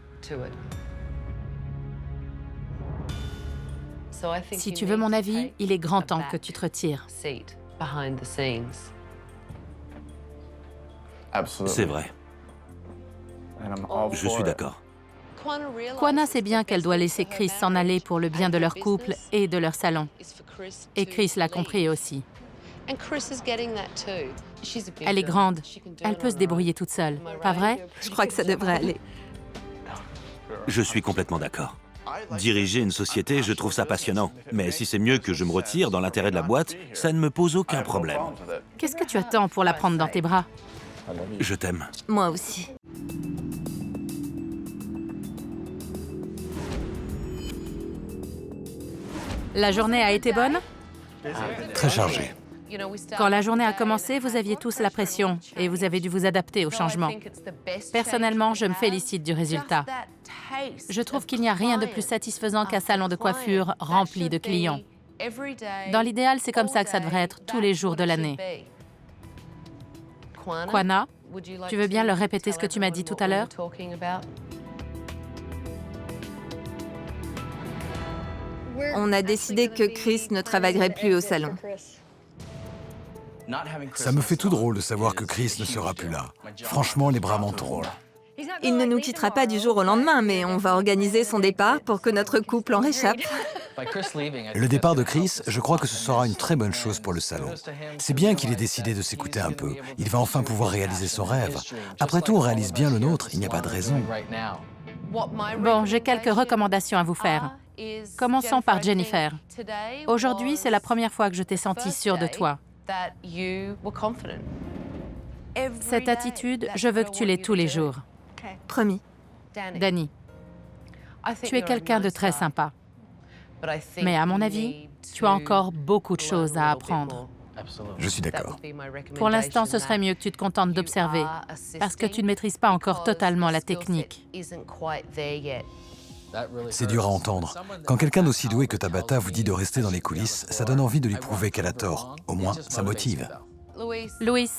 Si tu veux mon avis, il est grand temps que tu te retires. C'est vrai. Je suis d'accord. Kwana sait bien qu'elle doit laisser Chris s'en aller pour le bien de leur couple et de leur salon. Et Chris l'a compris aussi. Elle est grande. Elle peut se débrouiller toute seule. Pas vrai? Je crois que ça devrait aller. Je suis complètement d'accord. Diriger une société, je trouve ça passionnant. Mais si c'est mieux que je me retire dans l'intérêt de la boîte, ça ne me pose aucun problème. Qu'est-ce que tu attends pour la prendre dans tes bras? Je t'aime. Moi aussi. La journée a été bonne? Très chargé. Quand la journée a commencé, vous aviez tous la pression et vous avez dû vous adapter au changement. Personnellement, je me félicite du résultat. Je trouve qu'il n'y a rien de plus satisfaisant qu'un salon de coiffure rempli de clients. Dans l'idéal, c'est comme ça que ça devrait être tous les jours de l'année. Kwana, tu veux bien leur répéter ce que tu m'as dit tout à l'heure? On a décidé que Chris ne travaillerait plus au salon. Ça me fait tout drôle de savoir que Chris ne sera plus là. Franchement, les bras m'en tombent. Il ne nous quittera pas du jour au lendemain, mais on va organiser son départ pour que notre couple en réchappe. Le départ de Chris, je crois que ce sera une très bonne chose pour le salon. C'est bien qu'il ait décidé de s'écouter un peu. Il va enfin pouvoir réaliser son rêve. Après tout, on réalise bien le nôtre, il n'y a pas de raison. Bon, j'ai quelques recommandations à vous faire. Commençons par Jennifer. Aujourd'hui, c'est la première fois que je t'ai senti sûre de toi. Cette attitude, je veux que tu l'aies tous les jours. Promis. Danny, tu es quelqu'un de très sympa. Mais à mon avis, tu as encore beaucoup de choses à apprendre. Je suis d'accord. Pour l'instant, ce serait mieux que tu te contentes d'observer, parce que tu ne maîtrises pas encore totalement la technique. C'est dur à entendre. Quand quelqu'un d'aussi doué que Tabata vous dit de rester dans les coulisses, ça donne envie de lui prouver qu'elle a tort. Au moins, ça motive. Louis,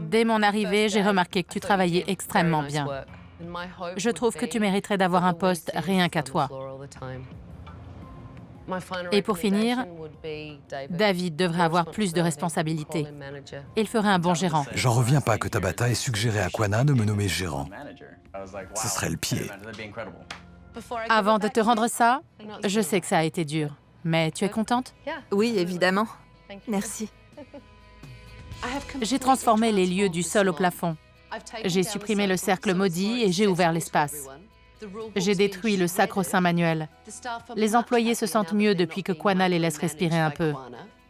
dès mon arrivée, j'ai remarqué que tu travaillais extrêmement bien. Je trouve que tu mériterais d'avoir un poste rien qu'à toi. Et pour finir, David devrait avoir plus de responsabilités. Il ferait un bon gérant. J'en reviens pas que Tabata ait suggéré à Quanah de me nommer gérant. Ce serait le pied. Avant de te rendre ça, je sais que ça a été dur. Mais tu es contente? Oui, évidemment. Merci. J'ai transformé les lieux du sol au plafond. J'ai supprimé le cercle maudit et j'ai ouvert l'espace. J'ai détruit le sacro-saint manuel. Les employés se sentent mieux depuis que Quanah les laisse respirer un peu.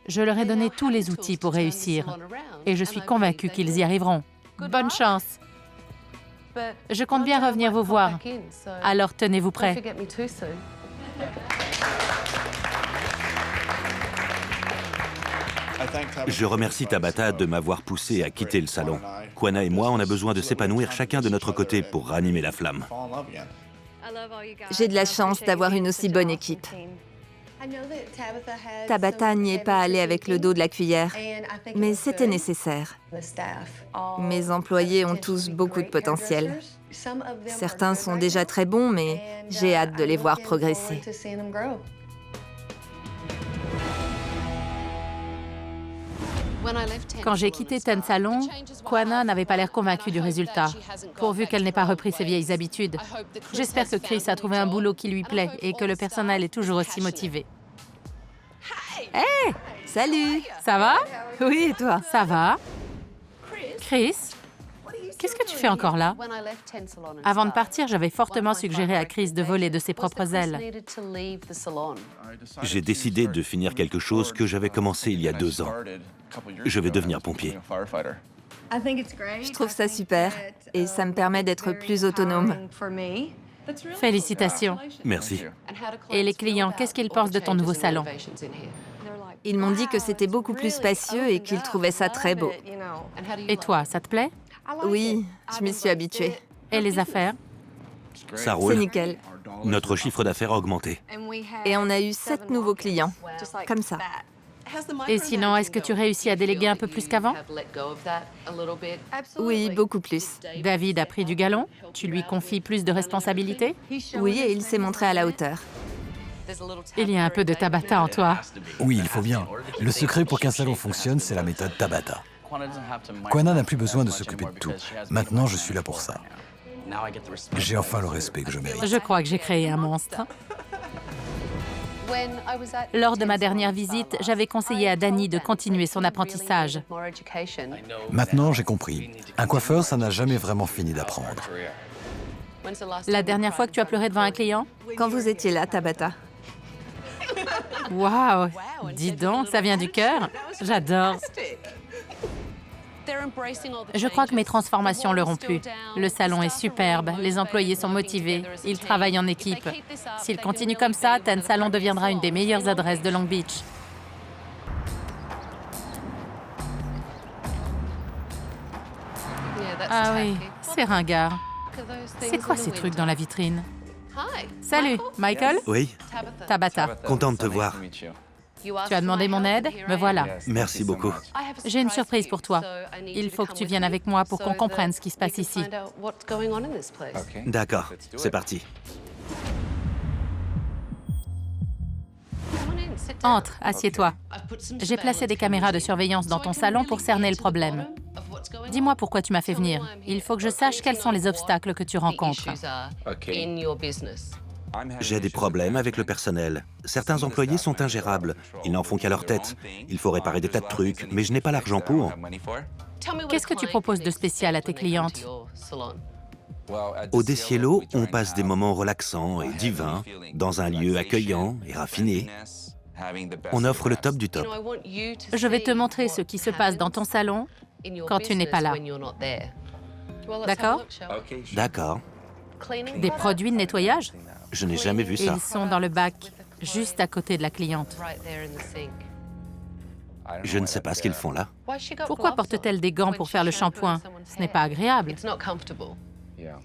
Je leur ai donné tous les outils pour réussir. Et je suis convaincue qu'ils y arriveront. Bonne chance! Je compte bien revenir vous voir. Alors tenez-vous prêts. Je remercie Tabata de m'avoir poussé à quitter le salon. Quanah et moi, on a besoin de s'épanouir chacun de notre côté pour ranimer la flamme. J'ai de la chance d'avoir une aussi bonne équipe. Tabata n'y est pas allée avec le dos de la cuillère, mais c'était nécessaire. Mes employés ont tous beaucoup de potentiel. Certains sont déjà très bons, mais j'ai hâte de les voir progresser. Quand j'ai quitté Ten Salon, Quanah n'avait pas l'air convaincue du résultat, pourvu qu'elle n'ait pas repris ses vieilles habitudes. J'espère que Chris a trouvé un boulot qui lui plaît et que le personnel est toujours aussi motivé. Hé! Salut! Ça va? Oui, et toi? Ça va? Chris? Qu'est-ce que tu fais encore là? Avant de partir, j'avais fortement suggéré à Chris de voler de ses propres ailes. J'ai décidé de finir quelque chose que j'avais commencé il y a 2 ans. Je vais devenir pompier. Je trouve ça super et ça me permet d'être plus autonome. Félicitations. Merci. Et les clients, qu'est-ce qu'ils pensent de ton nouveau salon? Ils m'ont dit que c'était beaucoup plus spacieux et qu'ils trouvaient ça très beau. Et toi, ça te plaît? Oui, je m'y suis habituée. Et les affaires? Ça C'est roule. nickel. Notre chiffre d'affaires a augmenté. Et on a eu 7 nouveaux clients, comme ça. Et sinon, est-ce que tu réussis à déléguer un peu plus qu'avant? Oui, beaucoup plus. David a pris du galon? Tu lui confies plus de responsabilités? Oui, et il s'est montré à la hauteur. Il y a un peu de Tabata en toi. Oui, il faut bien. Le secret pour qu'un salon fonctionne, c'est la méthode Tabata. Quanah n'a plus besoin de s'occuper de tout. Maintenant, je suis là pour ça. J'ai enfin le respect que je mérite. Je crois que j'ai créé un monstre. Lors de ma dernière visite, j'avais conseillé à Danny de continuer son apprentissage. Maintenant, j'ai compris. Un coiffeur, ça n'a jamais vraiment fini d'apprendre. La dernière fois que tu as pleuré devant un client? Quand vous étiez là, Tabata? Waouh! Dis donc, ça vient du cœur? J'adore. Je crois que mes transformations leur ont plu. Le salon est superbe, les employés sont motivés, ils travaillent en équipe. S'ils continuent comme ça, Ten Salon deviendra une des meilleures adresses de Long Beach. Ah oui, c'est ringard. C'est quoi ces trucs dans la vitrine? Salut, Michael? Oui, Tabata. content de te voir. Tu as demandé mon aide? Me voilà. Merci beaucoup. J'ai une surprise pour toi. Il faut que tu viennes avec moi pour qu'on comprenne ce qui se passe ici. D'accord, c'est parti. Entre, assieds-toi. J'ai placé des caméras de surveillance dans ton salon pour cerner le problème. Dis-moi pourquoi tu m'as fait venir. Il faut que je sache quels sont les obstacles que tu rencontres. J'ai des problèmes avec le personnel. Certains employés sont ingérables. Ils n'en font qu'à leur tête. Il faut réparer des tas de trucs, mais je n'ai pas l'argent pour. Qu'est-ce que tu proposes de spécial à tes clientes? Au Descielo, on passe des moments relaxants et divins, dans un lieu accueillant et raffiné. On offre le top du top. Je vais te montrer ce qui se passe dans ton salon quand tu n'es pas là. D'accord? D'accord. Des produits de nettoyage? Je n'ai jamais vu ça. Ils sont dans le bac, juste à côté de la cliente. Je ne sais pas ce qu'ils font là. Pourquoi porte-t-elle des gants pour faire le shampoing? Ce n'est pas agréable.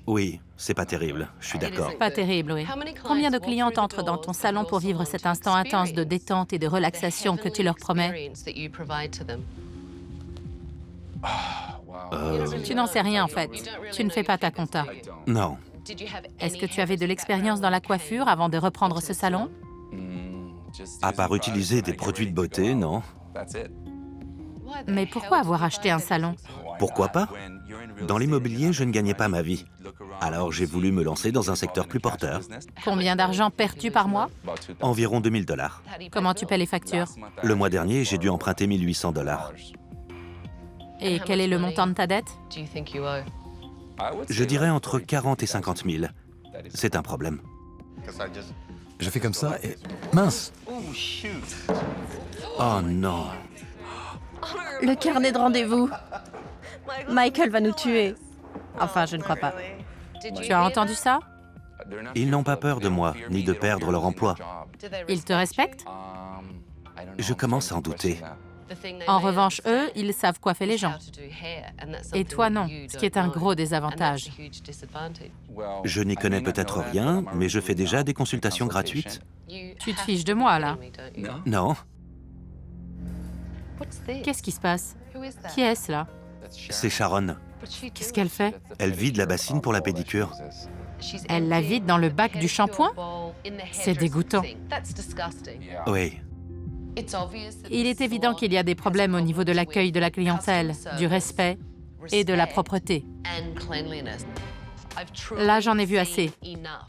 Oui, c'est pas terrible, je suis d'accord. Pas terrible, oui. Combien de clientes entrent dans ton salon pour vivre cet instant intense de détente et de relaxation que tu leur promets? Tu n'en sais rien en fait. Tu ne fais pas ta compta. Non, Est-ce que tu avais de l'expérience dans la coiffure avant de reprendre ce salon? À part utiliser des produits de beauté, non. Mais pourquoi avoir acheté un salon? Pourquoi pas? Dans l'immobilier, je ne gagnais pas ma vie. Alors j'ai voulu me lancer dans un secteur plus porteur. Combien d'argent perds-tu par mois? Environ 2000 $. Comment tu paies les factures? Le mois dernier, j'ai dû emprunter 1800 $. Et quel est le montant de ta dette? Je dirais entre 40 et 50 000. C'est un problème. Je fais comme ça et... Mince! Oh non. Le carnet de rendez-vous. Michael va nous tuer. Enfin, je ne crois pas. Tu as entendu ça? Ils n'ont pas peur de moi, ni de perdre leur emploi. Ils te respectent? Je commence à en douter. En revanche, eux, ils savent coiffer les gens. Et toi, non, ce qui est un gros désavantage. Je n'y connais peut-être rien, mais je fais déjà des consultations gratuites. Tu te fiches de moi, là. Non, Qu'est-ce qui se passe? Qui est-ce, là? c'est Sharon. Qu'est-ce qu'elle fait? Elle vide la bassine pour la pédicure. Elle la vide dans le bac du shampoing? C'est dégoûtant. Oui, Il est évident qu'il y a des problèmes au niveau de l'accueil de la clientèle, du respect et de la propreté. Là, j'en ai vu assez.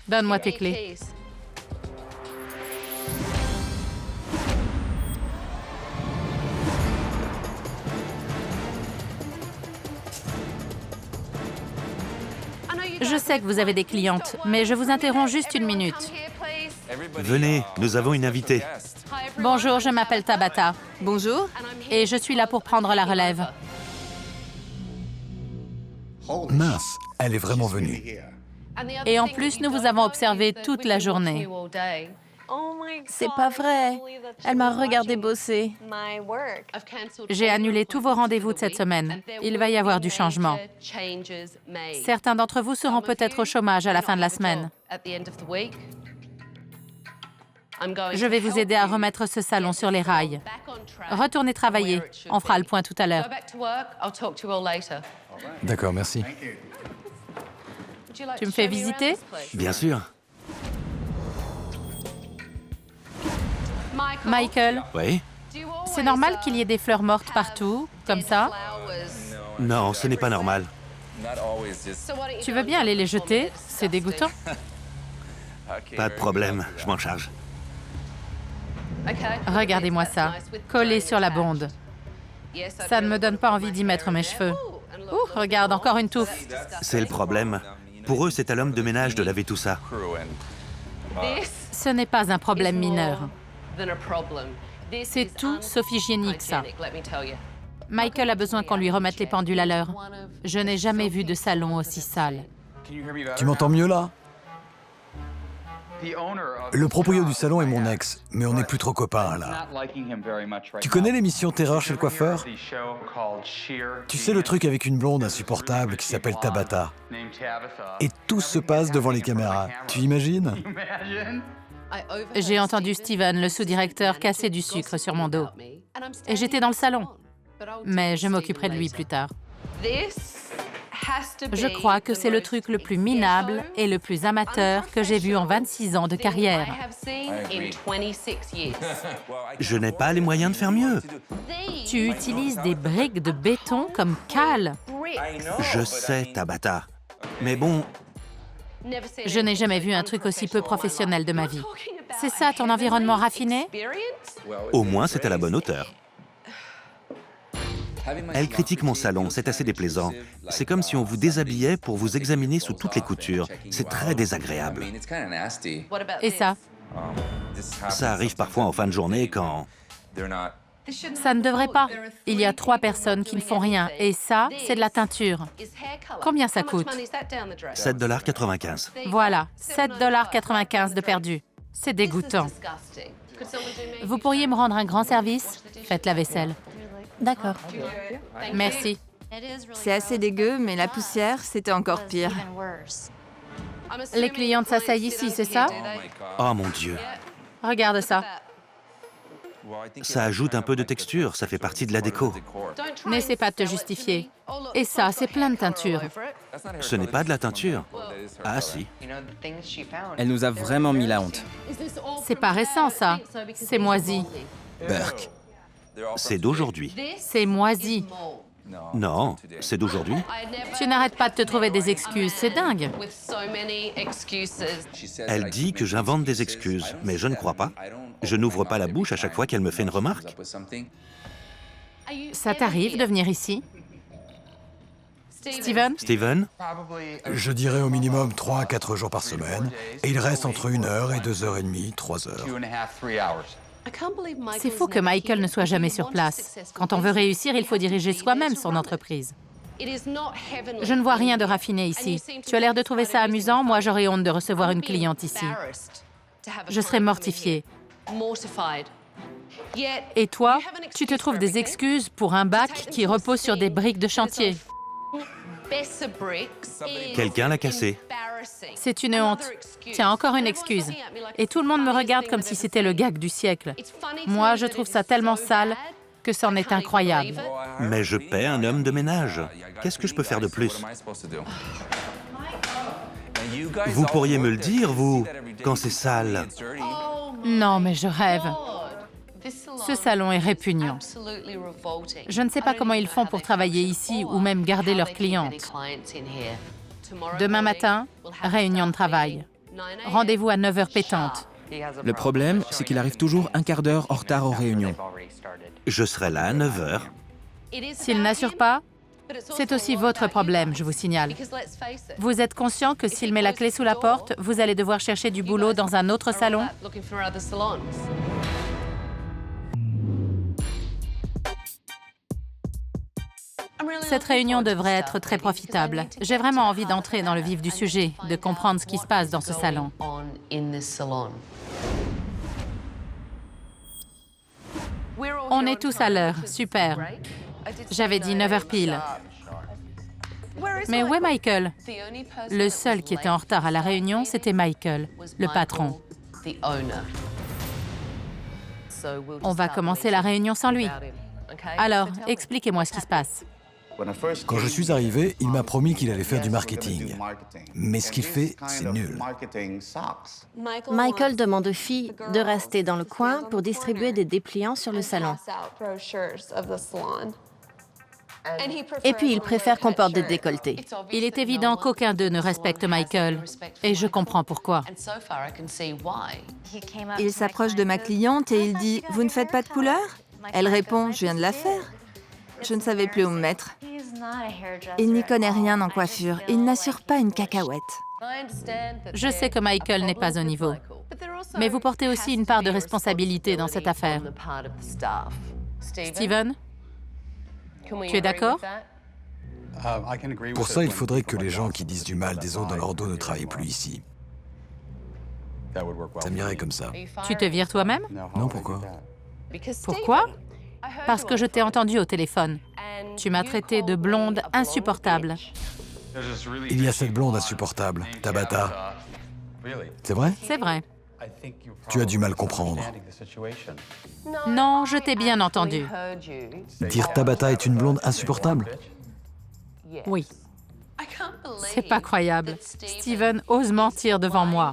Donne-moi tes clés. Je sais que vous avez des clientes, mais je vous interromps juste une minute. venez, nous avons une invitée. Bonjour, je m'appelle Tabata Bonjour. et je suis là pour prendre la relève. Mince, elle est vraiment venue. Et en plus, nous vous avons observé toute la journée. C'est pas vrai. Elle m'a regardé bosser. J'ai annulé tous vos rendez-vous de cette semaine. Il va y avoir du changement. Certains d'entre vous seront peut-être au chômage à la fin de la semaine. Je vais vous aider à remettre ce salon sur les rails. Retournez travailler. On fera le point tout à l'heure. D'accord, merci. Tu me fais visiter? Bien sûr. Michael, Oui? c'est normal qu'il y ait des fleurs mortes partout, comme ça? Non, ce n'est pas normal. Tu veux bien aller les jeter? C'est dégoûtant. Pas de problème, je m'en charge. Regardez-moi ça, collé sur la bonde. Ça ne me donne pas envie d'y mettre mes cheveux. Ouh, regarde, encore une touffe. C'est le problème. Pour eux, c'est à l'homme de ménage de laver tout ça. Ce n'est pas un problème mineur. C'est tout sauf hygiénique, ça. Michael a besoin qu'on lui remette les pendules à l'heure. Je n'ai jamais vu de salon aussi sale. Tu m'entends mieux là? Le proprio du salon est mon ex, mais on n'est plus trop copains là. Tu connais l'émission Terreur chez le coiffeur? Tu sais le truc avec une blonde insupportable qui s'appelle Tabata. Et tout se passe devant les caméras. Tu imagines? J'ai entendu Steven, le sous-directeur, casser du sucre sur mon dos. Et j'étais dans le salon. Mais je m'occuperai de lui plus tard. Je crois que c'est le truc le plus minable et le plus amateur que j'ai vu en 26 ans de carrière. Je n'ai pas les moyens de faire mieux. Tu utilises des briques de béton comme cale. Je sais, Tabata. Mais bon, Je n'ai jamais vu un truc aussi peu professionnel de ma vie. C'est ça ton environnement raffiné? au moins c'est à la bonne hauteur. Elle critique mon salon, c'est assez déplaisant. C'est comme si on vous déshabillait pour vous examiner sous toutes les coutures. C'est très désagréable. Et ça? Ça arrive parfois en fin de journée quand... Ça ne devrait pas. Il y a 3 personnes qui ne font rien. Et ça, c'est de la teinture. Combien ça coûte? 7,95 $. Voilà, 7,95 $ de perdu. C'est dégoûtant. Vous pourriez me rendre un grand service? Faites la vaisselle. D'accord. Merci. C'est assez dégueu, mais la poussière, c'était encore pire. Les clientes s'asseyent ici, c'est ça? Oh mon Dieu. Regarde ça. Ça ajoute un peu de texture, ça fait partie de la déco. N'essaie pas de te justifier. Et ça, c'est plein de teinture. Ce n'est pas de la teinture. Ah si. Elle nous a vraiment mis la honte. C'est pas récent, ça. C'est moisi. Berk. C'est d'aujourd'hui. C'est moisi. Non, c'est d'aujourd'hui. Tu n'arrêtes pas de te trouver des excuses, c'est dingue. Elle dit que j'invente des excuses, mais je ne crois pas. Je n'ouvre pas la bouche à chaque fois qu'elle me fait une remarque. Ça t'arrive de venir ici? Steven? Steven? Je dirais au minimum 3 à 4 jours par semaine, et il reste entre 1 heure et 2h30, 3 heures. C'est fou que Michael ne soit jamais sur place. Quand on veut réussir, il faut diriger soi-même son entreprise. Je ne vois rien de raffiné ici. Tu as l'air de trouver ça amusant, moi j'aurais honte de recevoir une cliente ici. Je serais mortifiée. Et toi, tu te trouves des excuses pour un bac qui repose sur des briques de chantier. Quelqu'un l'a cassé. C'est une honte. Tiens, encore une excuse. Et tout le monde me regarde comme si c'était le gag du siècle. Moi, je trouve ça tellement sale que c'en est incroyable. Mais je paie un homme de ménage. Qu'est-ce que je peux faire de plus? Vous pourriez me le dire, vous, quand c'est sale. Non, mais je rêve. Ce salon est répugnant. Je ne sais pas comment ils font pour travailler ici ou même garder leurs clientes. Demain matin, réunion de travail. Rendez-vous à 9h pétante. Le problème, c'est qu'il arrive toujours un quart d'heure en retard aux réunions. Je serai là à 9h. S'il n'assure pas, c'est aussi votre problème, je vous signale. Vous êtes conscient que s'il met la clé sous la porte, vous allez devoir chercher du boulot dans un autre salon? Cette réunion devrait être très profitable. J'ai vraiment envie d'entrer dans le vif du sujet, de comprendre ce qui se passe dans ce salon. On est tous à l'heure, super. J'avais dit 9h pile. Mais où est Michael? Le seul qui était en retard à la réunion, c'était Michael, le patron. On va commencer la réunion sans lui. Alors, expliquez-moi ce qui se passe. Quand je suis arrivé, il m'a promis qu'il allait faire du marketing. Mais ce qu'il fait, c'est nul. Michael demande aux filles de rester dans le coin pour distribuer des dépliants sur le salon. Et puis, il préfère qu'on porte des décolletés. Il est évident qu'aucun d'eux ne respecte Michael. Et je comprends pourquoi. Il s'approche de ma cliente et il dit « Vous ne faites pas de couleur ?» Elle répond « Je viens de la faire. » Je ne savais plus où me mettre. Il n'y connaît rien en coiffure. Il n'assure pas une cacahuète. Je sais que Michael n'est pas au niveau. Mais vous portez aussi une part de responsabilité dans cette affaire. Steven, tu es d'accord? Pour ça, il faudrait que les gens qui disent du mal des autres dans leur dos ne travaillent plus ici. Ça m'irait comme ça. Tu te vires toi-même? Non, pourquoi? Pourquoi? Parce que je t'ai entendu au téléphone. Tu m'as traité de blonde insupportable. Il y a cette blonde insupportable, Tabata. C'est vrai? C'est vrai. Tu as du mal comprendre. Non, je t'ai bien entendu. Dire Tabata est une blonde insupportable? Oui. C'est pas croyable. Steven ose mentir devant moi.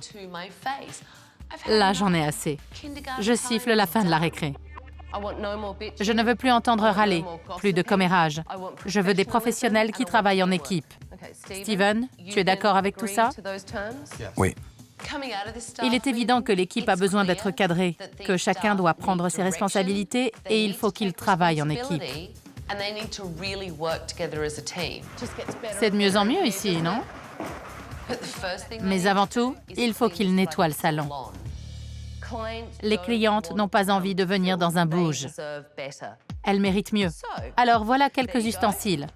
Là, j'en ai assez. Je siffle la fin de la récré. Je ne veux plus entendre râler, plus de commérage. Je veux des professionnels qui travaillent en équipe. Steven, tu es d'accord avec tout ça? Oui. Il est évident que l'équipe a besoin d'être cadrée, que chacun doit prendre ses responsabilités et il faut qu'il travaille en équipe. C'est de mieux en mieux ici, non? Mais avant tout, il faut qu'il nettoie le salon. Les clientes n'ont pas envie de venir dans un bouge. Elles méritent mieux. Alors voilà quelques ustensiles.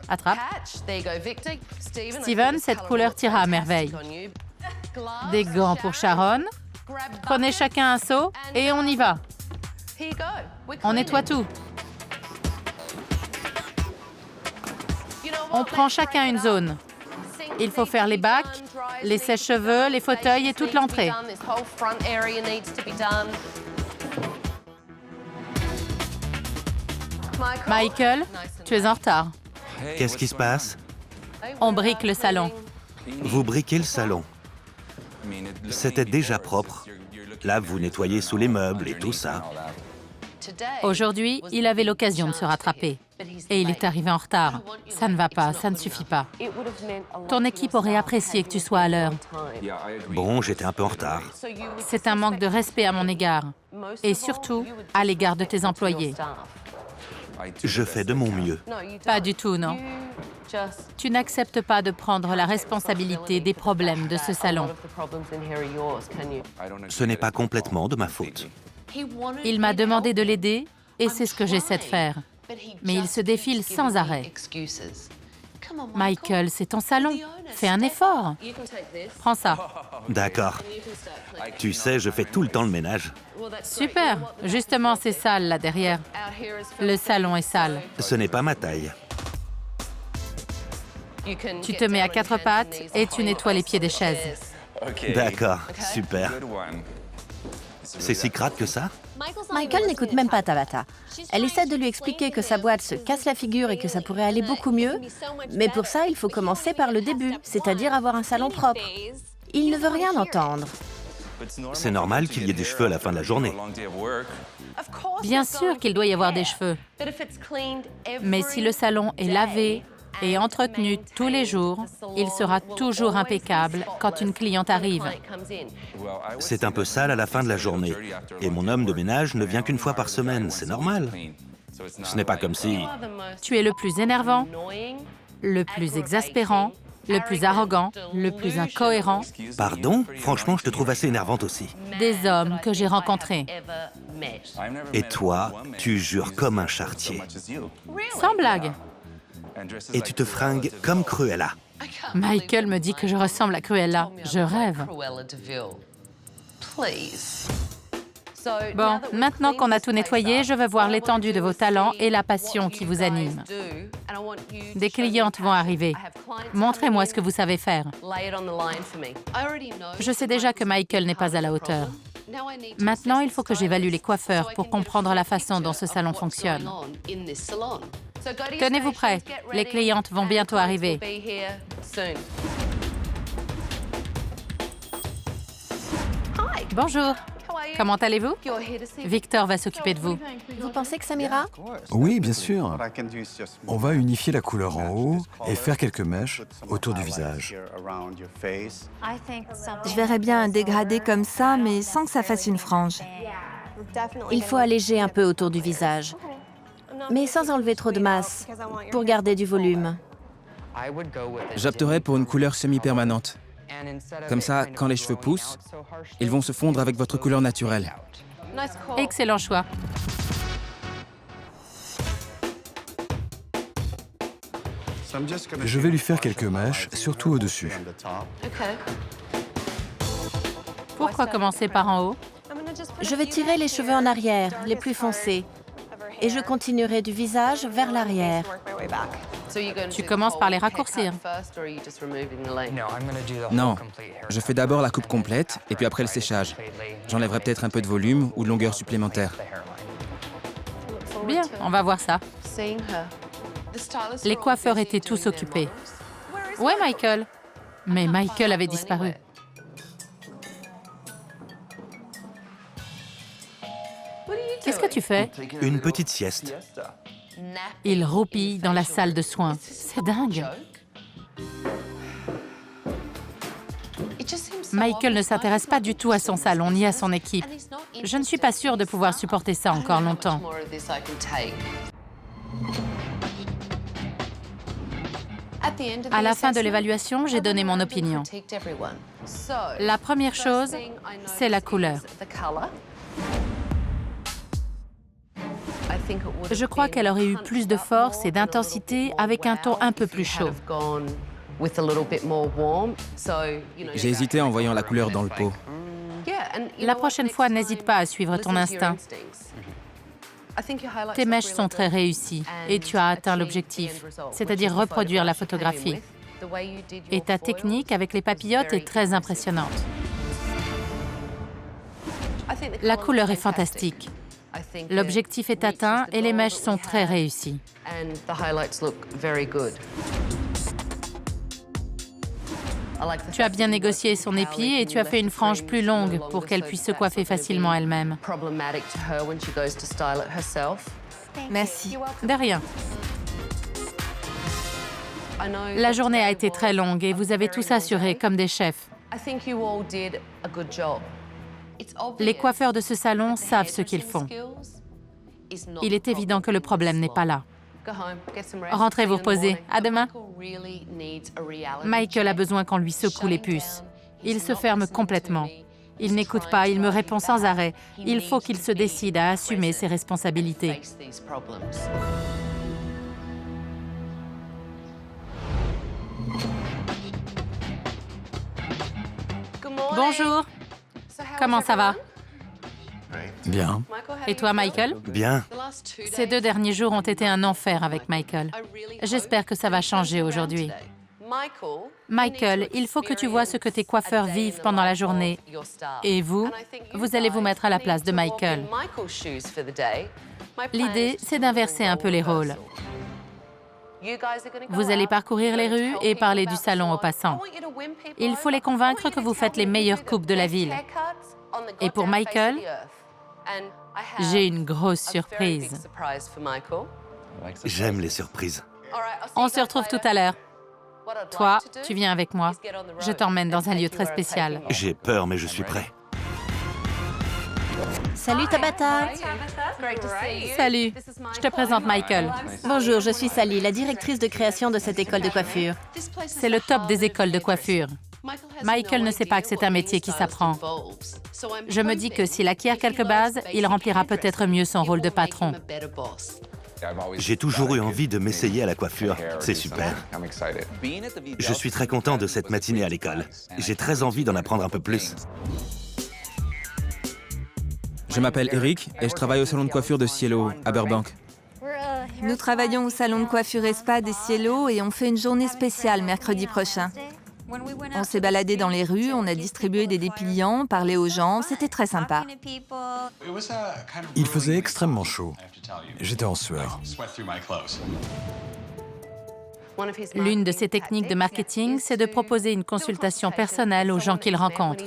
Attrape. Steven, cette couleur t'ira à merveille. Des gants pour Sharon. Prenez chacun un seau et on y va. On nettoie tout. On prend chacun une zone. Il faut faire les bacs, les sèche-cheveux, les fauteuils et toute l'entrée. Michael, tu es en retard. Qu'est-ce qui se passe? On brique le salon. Vous briquez le salon. C'était déjà propre. Là, vous nettoyez sous les meubles et tout ça. Aujourd'hui, il avait l'occasion de se rattraper. Et il est arrivé en retard. Ça ne va pas, ça ne suffit pas. Ton équipe aurait apprécié que tu sois à l'heure. Bon, j'étais un peu en retard. C'est un manque de respect à mon égard. Et surtout, à l'égard de tes employés. Je fais de mon mieux. Pas du tout, non. Tu n'acceptes pas de prendre la responsabilité des problèmes de ce salon. Ce n'est pas complètement de ma faute. Il m'a demandé de l'aider et c'est ce que j'essaie de faire. Mais il se défile sans arrêt. Michael, c'est ton salon. Fais un effort. Prends ça. D'accord. Tu sais, je fais tout le temps le ménage. Super. Justement, c'est sale là derrière. Le salon est sale. Ce n'est pas ma taille. Tu te mets à quatre pattes et tu nettoies les pieds des chaises. D'accord, super. C'est si crade que ça? Michael n'écoute même pas Tabata. Elle essaie de lui expliquer que sa boîte se casse la figure et que ça pourrait aller beaucoup mieux. Mais pour ça, il faut commencer par le début, c'est-à-dire avoir un salon propre. Il ne veut rien entendre. C'est normal qu'il y ait des cheveux à la fin de la journée. Bien sûr qu'il doit y avoir des cheveux. Mais si le salon est lavé et entretenu tous les jours, il sera toujours impeccable quand une cliente arrive. C'est un peu sale à la fin de la journée. Et mon homme de ménage ne vient qu'une fois par semaine, c'est normal. Ce n'est pas comme si... Tu es le plus énervant, le plus exaspérant, le plus arrogant, le plus incohérent Pardon? Franchement, je te trouve assez énervante aussi. des hommes que j'ai rencontrés. Et toi, tu jures comme un charretier. Sans blague. Et tu te fringues comme Cruella. Michael me dit que je ressemble à Cruella. Je rêve. Bon, maintenant qu'on a tout nettoyé, je veux voir l'étendue de vos talents et la passion qui vous anime. Des clientes vont arriver. Montrez-moi ce que vous savez faire. Je sais déjà que Michael n'est pas à la hauteur. Maintenant, il faut que j'évalue les coiffeurs pour comprendre la façon dont ce salon fonctionne. Tenez-vous prêts, les clientes vont bientôt arriver. Bonjour, comment allez-vous? Victor va s'occuper de vous. Vous pensez que ça m'ira? Oui, bien sûr. On va unifier la couleur en haut et faire quelques mèches autour du visage. Je verrais bien un dégradé comme ça, mais sans que ça fasse une frange. Il faut alléger un peu autour du visage, mais sans enlever trop de masse, pour garder du volume. J'opterais pour une couleur semi-permanente. Comme ça, quand les cheveux poussent, ils vont se fondre avec votre couleur naturelle. Excellent choix. Je vais lui faire quelques mèches, surtout au-dessus. Pourquoi commencer par en haut? Je vais tirer les cheveux en arrière, les plus foncés, et je continuerai du visage vers l'arrière. Tu commences par les raccourcir. Non, je fais d'abord la coupe complète et puis après le séchage. J'enlèverai peut-être un peu de volume ou de longueur supplémentaire. Bien, on va voir ça. Les coiffeurs étaient tous occupés. Où est Michael? Mais Michael avait disparu. Qu'est-ce que tu fais? Une petite sieste. Il roupille dans la salle de soins. C'est dingue. Michael ne s'intéresse pas du tout à son salon ni à son équipe. Je ne suis pas sûre de pouvoir supporter ça encore longtemps. À la fin de l'évaluation, j'ai donné mon opinion. La première chose, c'est la couleur. Je crois qu'elle aurait eu plus de force et d'intensité avec un ton un peu plus chaud. J'ai hésité en voyant la couleur dans le pot. La prochaine fois, n'hésite pas à suivre ton instinct. Tes mèches sont très réussies et tu as atteint l'objectif, c'est-à-dire reproduire la photographie. Et ta technique avec les papillotes est très impressionnante. La couleur est fantastique. L'objectif est atteint et les mèches sont très réussies. Tu as bien négocié son épi et tu as fait une frange plus longue pour qu'elle puisse se coiffer facilement elle-même. Merci. De rien. La journée a été très longue et vous avez tous assuré comme des chefs. Les coiffeurs de ce salon savent ce qu'ils font. Il est évident que le problème n'est pas là. Rentrez vous reposer. À demain. Michael a besoin qu'on lui secoue les puces. Il se ferme complètement. Il n'écoute pas, il me répond sans arrêt. Il faut qu'il se décide à assumer ses responsabilités. Bonjour. Comment ça va? Bien. Et toi, Michael? Bien. Ces 2 derniers jours ont été un enfer avec Michael. J'espère que ça va changer aujourd'hui. Michael, il faut que tu vois ce que tes coiffeurs vivent pendant la journée. Et vous allez vous mettre à la place de Michael. L'idée, c'est d'inverser un peu les rôles. Vous allez parcourir les rues et parler du salon aux passants. Il faut les convaincre que vous faites les meilleures coupes de la ville. Et pour Michael, j'ai une grosse surprise. J'aime les surprises. On se retrouve tout à l'heure. Toi, tu viens avec moi. Je t'emmène dans un lieu très spécial. J'ai peur, mais je suis prêt. Salut Tabata. Salut, je te présente Michael. Bonjour, je suis Sally, la directrice de création de cette école de coiffure. C'est le top des écoles de coiffure. Michael ne sait pas que c'est un métier qui s'apprend. Je me dis que s'il acquiert quelques bases, il remplira peut-être mieux son rôle de patron. J'ai toujours eu envie de m'essayer à la coiffure. C'est super. Je suis très content de cette matinée à l'école. J'ai très envie d'en apprendre un peu plus. Je m'appelle Eric et je travaille au salon de coiffure de Cielo, à Burbank. Nous travaillons au salon de coiffure et spa des Cielo et on fait une journée spéciale mercredi prochain. On s'est baladé dans les rues, on a distribué des dépliants, parlé aux gens, c'était très sympa. Il faisait extrêmement chaud. J'étais en sueur. L'une de ses techniques de marketing, c'est de proposer une consultation personnelle aux gens qu'il rencontre.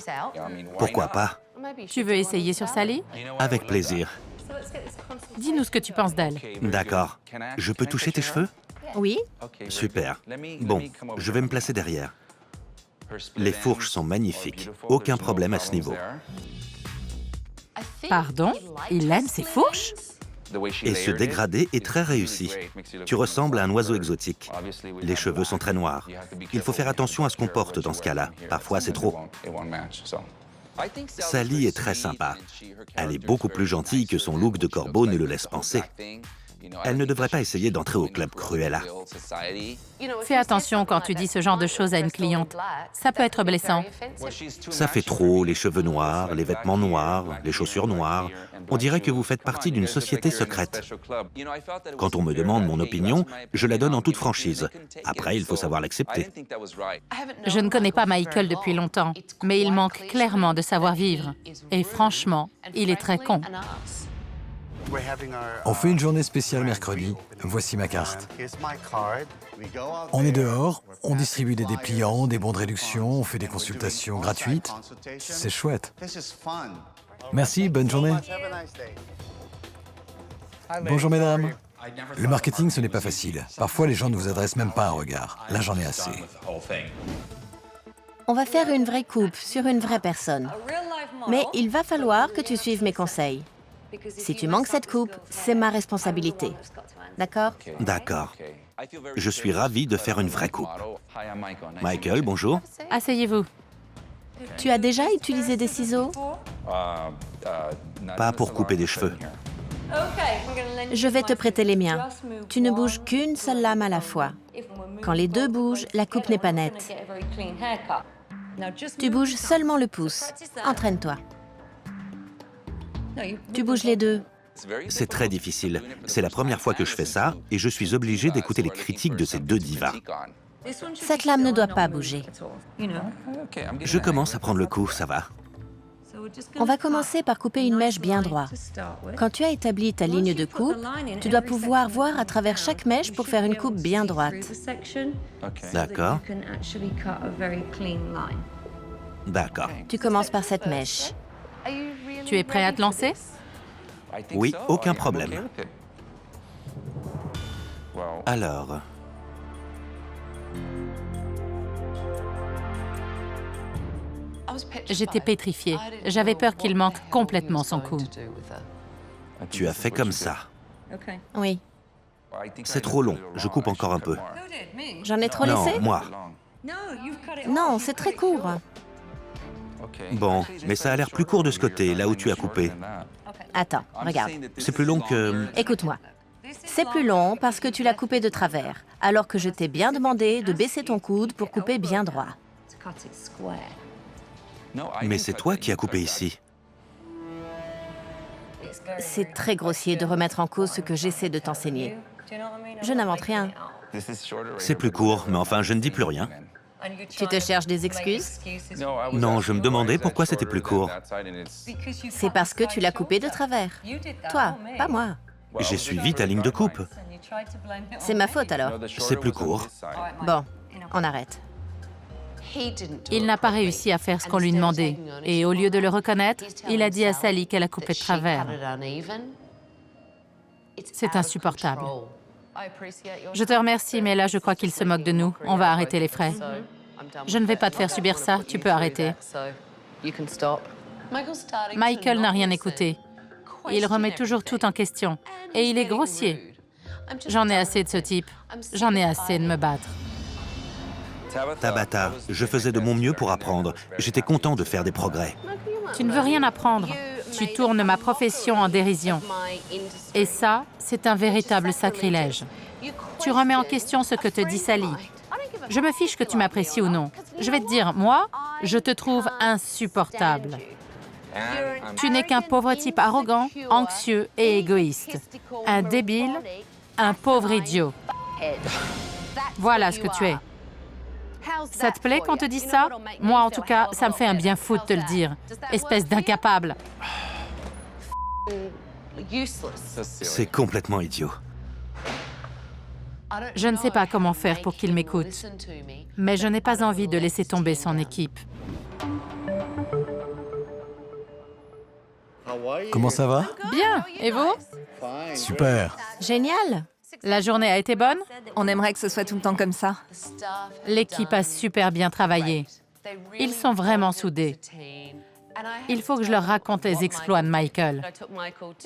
Pourquoi pas? Tu veux essayer sur Sally? Avec plaisir. Dis-nous ce que tu penses d'elle. D'accord. Je peux toucher tes cheveux? Oui? Super. Bon, je vais me placer derrière. Les fourches sont magnifiques. Aucun problème à ce niveau. Pardon? Il aime ses fourches? Et ce dégradé est très réussi. Tu ressembles à un oiseau exotique. Les cheveux sont très noirs. Il faut faire attention à ce qu'on porte dans ce cas-là. Parfois, c'est trop. Sally est très sympa. Elle est beaucoup plus gentille que son look de corbeau ne le laisse penser. Elle ne devrait pas essayer d'entrer au club Cruella. Fais attention quand tu dis ce genre de choses à une cliente. Ça peut être blessant. Ça fait trop, les cheveux noirs, les vêtements noirs, les chaussures noires. On dirait que vous faites partie d'une société secrète. Quand on me demande mon opinion, je la donne en toute franchise. Après, il faut savoir l'accepter. Je ne connais pas Michael depuis longtemps, mais il manque clairement de savoir-vivre. Et franchement, il est très con. On fait une journée spéciale mercredi. Voici ma carte. On est dehors, on distribue des dépliants, des bons de réduction, on fait des consultations gratuites. C'est chouette. Merci, bonne journée. Bonjour mesdames. Le marketing, ce n'est pas facile. Parfois, les gens ne vous adressent même pas un regard. Là, j'en ai assez. On va faire une vraie coupe sur une vraie personne. Mais il va falloir que tu suives mes conseils. Si tu manques cette coupe, c'est ma responsabilité. D'accord? D'accord. Je suis ravi de faire une vraie coupe. Michael, bonjour. Asseyez-vous. Tu as déjà utilisé des ciseaux? Pas pour couper des cheveux. Je vais te prêter les miens. Tu ne bouges qu'une seule lame à la fois. Quand les deux bougent, la coupe n'est pas nette. Tu bouges seulement le pouce. Entraîne-toi. Tu bouges les deux. C'est très difficile. C'est la première fois que je fais ça et je suis obligé d'écouter les critiques de ces deux divas. Cette lame ne doit pas bouger. Je commence à prendre le coup, ça va. On va commencer par couper une mèche bien droite. Quand tu as établi ta ligne de coupe, tu dois pouvoir voir à travers chaque mèche pour faire une coupe bien droite. D'accord. D'accord. Tu commences par cette mèche. Tu es prêt à te lancer? Oui, aucun problème. Alors... J'étais pétrifiée. J'avais peur qu'il manque complètement son coup. Tu as fait comme ça. Oui. C'est trop long, je coupe encore un peu. J'en ai trop laissé? Non, moi. Non, c'est très court. Bon, mais ça a l'air plus court de ce côté, là où tu as coupé. Attends, regarde. C'est plus long que... Écoute-moi. C'est plus long parce que tu l'as coupé de travers, alors que je t'ai bien demandé de baisser ton coude pour couper bien droit. Mais c'est toi qui as coupé ici. C'est très grossier de remettre en cause ce que j'essaie de t'enseigner. Je n'invente rien. C'est plus court, mais enfin, je ne dis plus rien. Tu te cherches des excuses? Non, je me demandais pourquoi c'était plus court. C'est parce que tu l'as coupé de travers. Toi, pas moi. J'ai suivi ta ligne de coupe. C'est ma faute alors. C'est plus court. Bon, on arrête. Il n'a pas réussi à faire ce qu'on lui demandait. Et au lieu de le reconnaître, il a dit à Sally qu'elle a coupé de travers. C'est insupportable. Je te remercie, mais là, je crois qu'il se moque de nous. On va arrêter les frais. Je ne vais pas te faire subir ça. Tu peux arrêter. Michael n'a rien écouté. Il remet toujours tout en question. Et il est grossier. J'en ai assez de ce type. J'en ai assez de me battre. Tabata, je faisais de mon mieux pour apprendre. J'étais content de faire des progrès. Tu ne veux rien apprendre. Tu tournes ma profession en dérision. Et ça, c'est un véritable sacrilège. Tu remets en question ce que te dit Sally. Je me fiche que tu m'apprécies ou non. Je vais te dire, moi, je te trouve insupportable. Tu n'es qu'un pauvre type arrogant, anxieux et égoïste. Un débile, un pauvre idiot. Voilà ce que tu es. Ça te plaît qu'on te dise ça? Moi, en tout cas, ça me fait un bien fou de te le dire. Espèce d'incapable. C'est complètement idiot. Je ne sais pas comment faire pour qu'il m'écoute. Mais je n'ai pas envie de laisser tomber son équipe. Comment ça va? Bien, et vous? Super. Génial. La journée a été bonne? On aimerait que ce soit tout le temps comme ça. L'équipe a super bien travaillé. Ils sont vraiment soudés. Il faut que je leur raconte les exploits de Michael.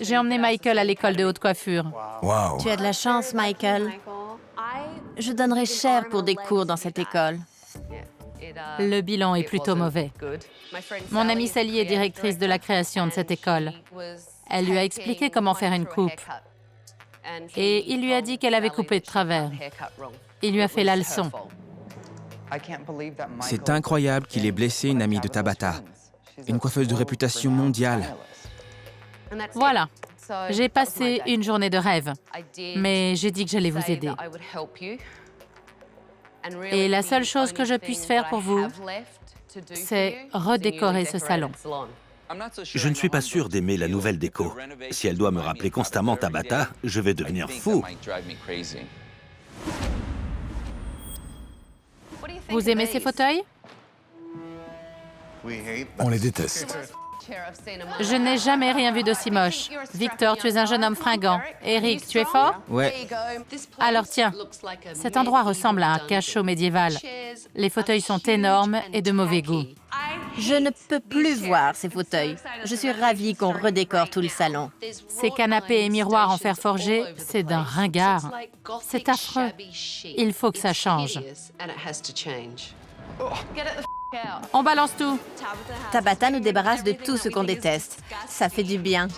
J'ai emmené Michael à l'école de haute coiffure. Waouh. Tu as de la chance, Michael. Je donnerais cher pour des cours dans cette école. Le bilan est plutôt mauvais. Mon amie Sally est directrice de la création de cette école. Elle lui a expliqué comment faire une coupe. Et il lui a dit qu'elle avait coupé de travers. Il lui a fait la leçon. C'est incroyable qu'il ait blessé une amie de Tabata, une coiffeuse de réputation mondiale. Voilà. J'ai passé une journée de rêve, mais j'ai dit que j'allais vous aider. Et la seule chose que je puisse faire pour vous, c'est redécorer ce salon. Je ne suis pas sûr d'aimer la nouvelle déco. Si elle doit me rappeler constamment Tabata, je vais devenir fou. Vous aimez ces fauteuils? On les déteste. Je n'ai jamais rien vu d'aussi moche. Victor, tu es un jeune homme fringant. Eric, tu es fort? Ouais, Alors tiens, cet endroit ressemble à un cachot médiéval. Les fauteuils sont énormes et de mauvais goût. Je ne peux plus voir ces fauteuils. Je suis ravie qu'on redécore tout le salon. Ces canapés et miroirs en fer forgé, c'est d'un ringard. C'est affreux. Il faut que ça change. On balance tout. Tabata nous débarrasse de tout ce qu'on déteste. Ça fait du bien.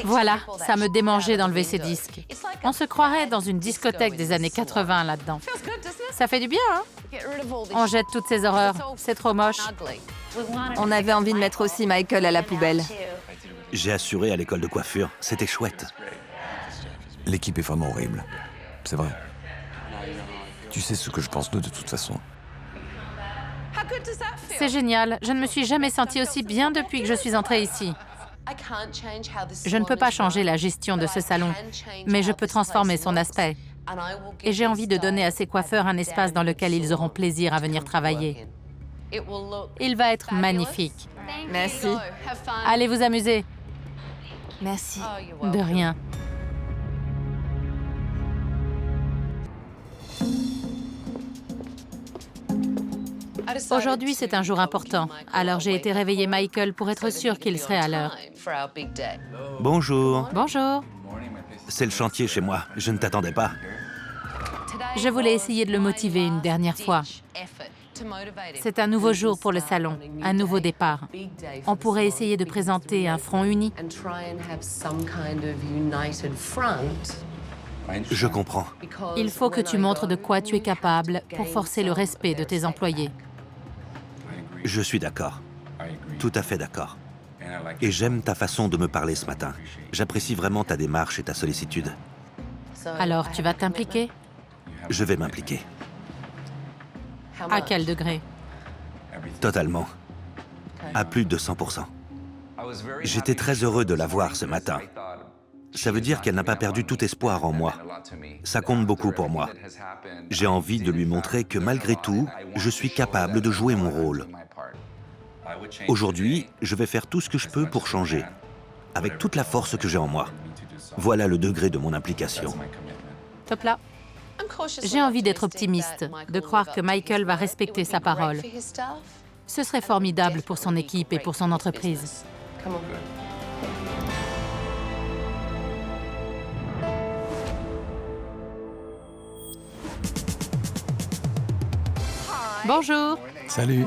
Voilà, ça me démangeait d'enlever ces disques. On se croirait dans une discothèque des années 80 là-dedans. Ça fait du bien, hein? On jette toutes ces horreurs. C'est trop moche. On avait envie de mettre aussi Michael à la poubelle. J'ai assuré à l'école de coiffure. C'était chouette. L'équipe est vraiment horrible. C'est vrai. Tu sais ce que je pense d'eux de toute façon. C'est génial. Je ne me suis jamais sentie aussi bien depuis que je suis entrée ici. Je ne peux pas changer la gestion de ce salon, mais je peux transformer son aspect. Et j'ai envie de donner à ces coiffeurs un espace dans lequel ils auront plaisir à venir travailler. Il va être magnifique. Merci. Allez vous amuser. Merci. De rien. Aujourd'hui, c'est un jour important, alors j'ai été réveiller Michael pour être sûr qu'il serait à l'heure. Bonjour. Bonjour. C'est le chantier chez moi. Je ne t'attendais pas. Je voulais essayer de le motiver une dernière fois. C'est un nouveau jour pour le salon, un nouveau départ. On pourrait essayer de présenter un front uni. Je comprends. Il faut que tu montres de quoi tu es capable pour forcer le respect de tes employés. Je suis d'accord. Tout à fait d'accord. Et j'aime ta façon de me parler ce matin. J'apprécie vraiment ta démarche et ta sollicitude. Alors, tu vas t'impliquer? Je vais m'impliquer. À quel degré? Totalement. À plus de 100%. J'étais très heureux de la voir ce matin. Ça veut dire qu'elle n'a pas perdu tout espoir en moi. Ça compte beaucoup pour moi. J'ai envie de lui montrer que malgré tout, je suis capable de jouer mon rôle. Aujourd'hui, je vais faire tout ce que je peux pour changer, avec toute la force que j'ai en moi. Voilà le degré de mon implication. Top là. J'ai envie d'être optimiste, de croire que Michael va respecter sa parole. Ce serait formidable pour son équipe et pour son entreprise. Bonjour. Salut.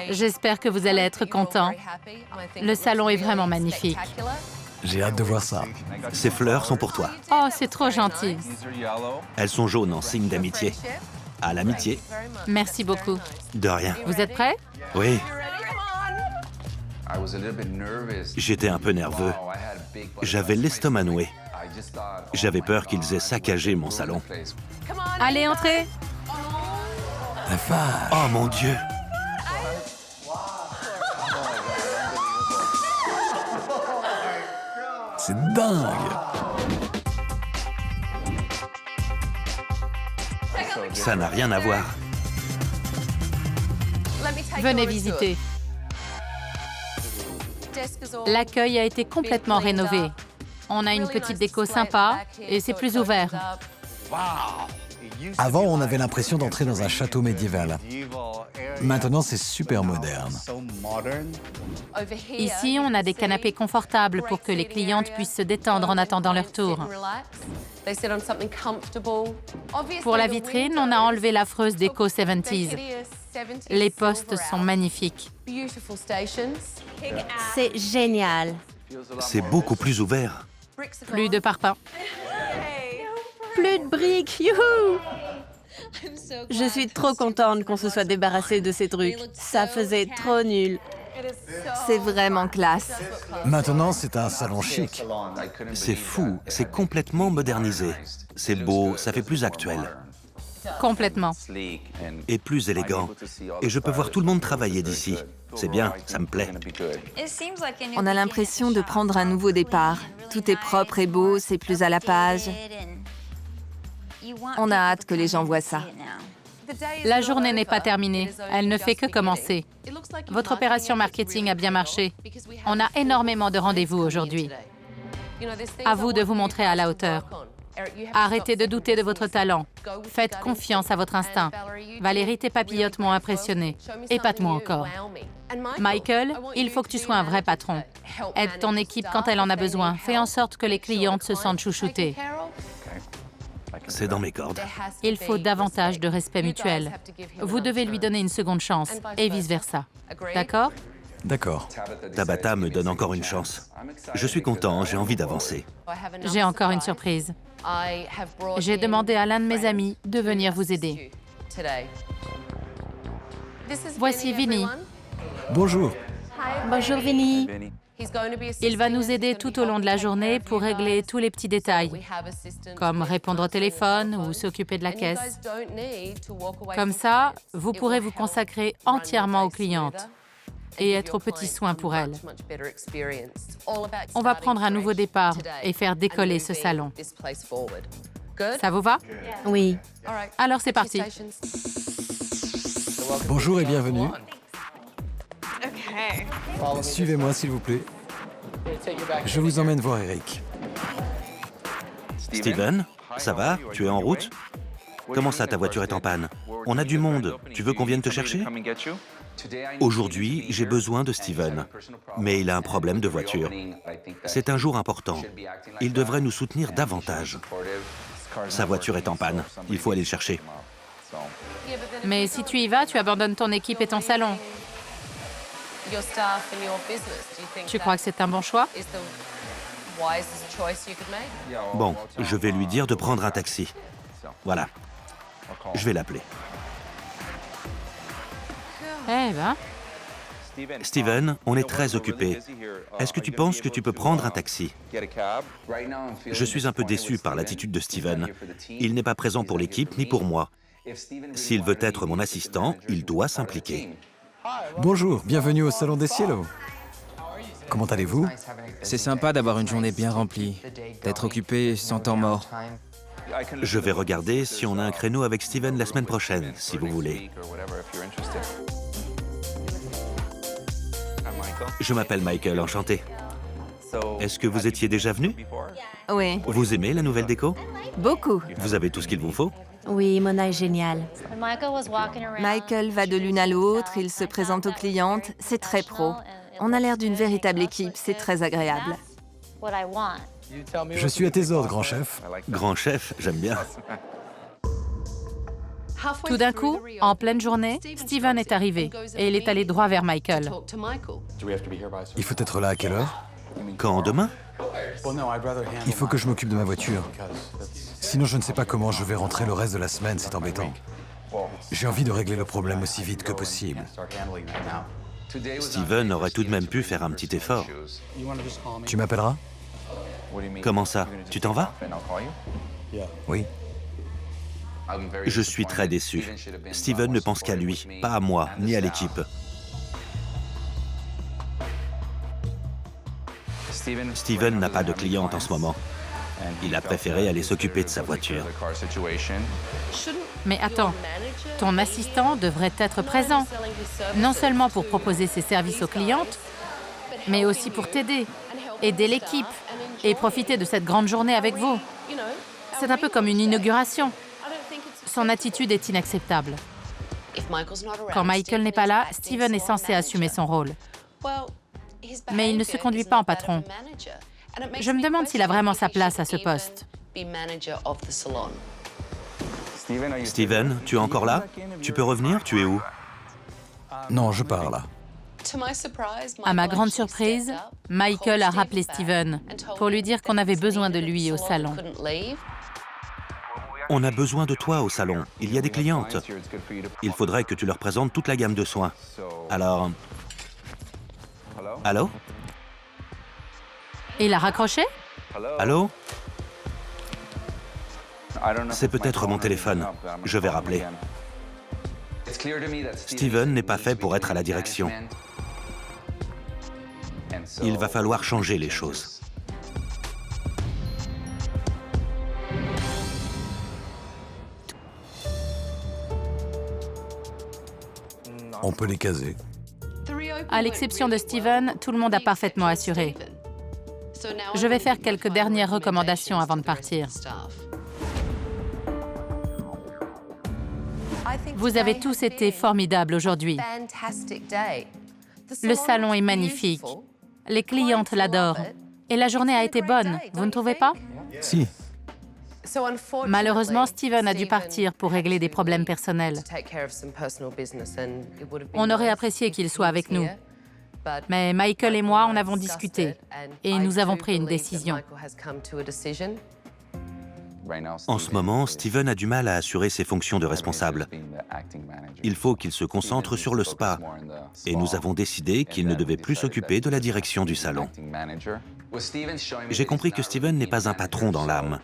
J'espère que vous allez être content. Le salon est vraiment magnifique. J'ai hâte de voir ça. Ces fleurs sont pour toi. Oh, c'est trop gentil. Elles sont jaunes en signe d'amitié. À l'amitié. Merci beaucoup. De rien. Vous êtes prêts? Oui. J'étais un peu nerveux. J'avais l'estomac noué. J'avais peur qu'ils aient saccagé mon salon. Allez, entrez. La vache. Oh mon Dieu! C'est dingue. Ça n'a rien à voir. Venez visiter. L'accueil a été complètement rénové. On a une petite déco sympa et c'est plus ouvert. Avant, on avait l'impression d'entrer dans un château médiéval. Maintenant, c'est super moderne. Ici, on a des canapés confortables pour que les clientes puissent se détendre en attendant leur tour. Pour la vitrine, on a enlevé l'affreuse déco 70s. Les postes sont magnifiques. C'est génial. C'est beaucoup plus ouvert. Plus de parpaings. Plus de briques, youhou! Je suis trop contente qu'on se soit débarrassé de ces trucs. Ça faisait trop nul. C'est vraiment classe. Maintenant, c'est un salon chic. C'est fou, c'est complètement modernisé. C'est beau, ça fait plus actuel. Complètement. Et plus élégant. Et je peux voir tout le monde travailler d'ici. C'est bien, ça me plaît. On a l'impression de prendre un nouveau départ. Tout est propre et beau, c'est plus à la page. On a hâte que les gens voient ça. La journée n'est pas terminée. Elle ne fait que commencer. Votre opération marketing a bien marché. On a énormément de rendez-vous aujourd'hui. À vous de vous montrer à la hauteur. Arrêtez de douter de votre talent. Faites confiance à votre instinct. Valérie, tes papillotes m'ont impressionné. Épate-moi encore. Michael, il faut que tu sois un vrai patron. Aide ton équipe quand elle en a besoin. Fais en sorte que les clientes se sentent chouchoutées. C'est dans mes cordes. Il faut davantage de respect mutuel. Vous devez lui donner une seconde chance, et vice-versa. D'accord? D'accord. Tabata me donne encore une chance. Je suis content, j'ai envie d'avancer. J'ai encore une surprise. J'ai demandé à l'un de mes amis de venir vous aider. Voici Vinny. Bonjour. Bonjour Vinny. Il va nous aider tout au long de la journée pour régler tous les petits détails, comme répondre au téléphone ou s'occuper de la caisse. Comme ça, vous pourrez vous consacrer entièrement aux clientes et être aux petits soins pour elles. On va prendre un nouveau départ et faire décoller ce salon. Ça vous va? Oui. Alors c'est parti. Bonjour et bienvenue. Suivez-moi, s'il vous plaît. Je vous emmène voir Eric. Steven, ça va? Tu es en route? Comment ça, ta voiture est en panne? On a du monde. Tu veux qu'on vienne te chercher? Aujourd'hui, j'ai besoin de Steven, mais il a un problème de voiture. C'est un jour important. Il devrait nous soutenir davantage. Sa voiture est en panne. Il faut aller le chercher. Mais si tu y vas, tu abandonnes ton équipe et ton salon. Tu crois que c'est un bon choix? Bon, je vais lui dire de prendre un taxi. Voilà. Je vais l'appeler. Eh ben, Steven, on est très occupés. Est-ce que tu penses que tu peux prendre un taxi? Je suis un peu déçu par l'attitude de Steven. Il n'est pas présent pour l'équipe ni pour moi. S'il veut être mon assistant, il doit s'impliquer. Bonjour, bienvenue au Salon des Cielos. Comment allez-vous? C'est sympa d'avoir une journée bien remplie, d'être occupé sans temps mort. Je vais regarder si on a un créneau avec Steven la semaine prochaine, si vous voulez. Je m'appelle Michael, enchanté. Est-ce que vous étiez déjà venu? Oui, Vous aimez la nouvelle déco? beaucoup. Vous avez tout ce qu'il vous faut? Oui, Mona est géniale. Michael va de l'une à l'autre, il se présente aux clientes, c'est très pro. On a l'air d'une véritable équipe, c'est très agréable. Je suis à tes ordres, grand chef. Grand chef, j'aime bien. tout d'un coup, en pleine journée, Steven est arrivé et il est allé droit vers Michael. Il faut être là à quelle heure? Quand demain? Il faut que je m'occupe de ma voiture. Sinon, je ne sais pas comment je vais rentrer le reste de la semaine, c'est embêtant. J'ai envie de régler le problème aussi vite que possible. Steven aurait tout de même pu faire un petit effort. Tu m'appelleras? Comment ça? Tu t'en vas? Oui. Je suis très déçu. Steven ne pense qu'à lui, pas à moi, ni à l'équipe. Steven n'a pas de cliente en ce moment. Il a préféré aller s'occuper de sa voiture. Mais attends, ton assistant devrait être présent, non seulement pour proposer ses services aux clientes, mais aussi pour t'aider, aider l'équipe et profiter de cette grande journée avec vous. C'est un peu comme une inauguration. Son attitude est inacceptable. Quand Michael n'est pas là, Steven est censé assumer son rôle. Mais il ne se conduit pas en patron. Je me demande s'il a vraiment sa place à ce poste. Steven, tu es encore là? Tu peux revenir? Tu es où? Non, je pars là. À ma grande surprise, Michael a rappelé Steven pour lui dire qu'on avait besoin de lui au salon. On a besoin de toi au salon. Il y a des clientes. Il faudrait que tu leur présentes toute la gamme de soins. Alors... Allô? Il a raccroché? Allô? C'est peut-être mon téléphone. Je vais rappeler. Steven n'est pas fait pour être à la direction. Il va falloir changer les choses. On peut les caser. À l'exception de Steven, tout le monde a parfaitement assuré. Je vais faire quelques dernières recommandations avant de partir. Vous avez tous été formidables aujourd'hui. Le salon est magnifique. Les clientes l'adorent. Et la journée a été bonne, vous ne trouvez pas? Si. Malheureusement, Steven a dû partir pour régler des problèmes personnels. On aurait apprécié qu'il soit avec nous. Mais Michael et moi en avons discuté et nous avons pris une décision. En ce moment, Steven a du mal à assurer ses fonctions de responsable. Il faut qu'il se concentre sur le spa, et nous avons décidé qu'il ne devait plus s'occuper de la direction du salon. J'ai compris que Steven n'est pas un patron dans l'âme.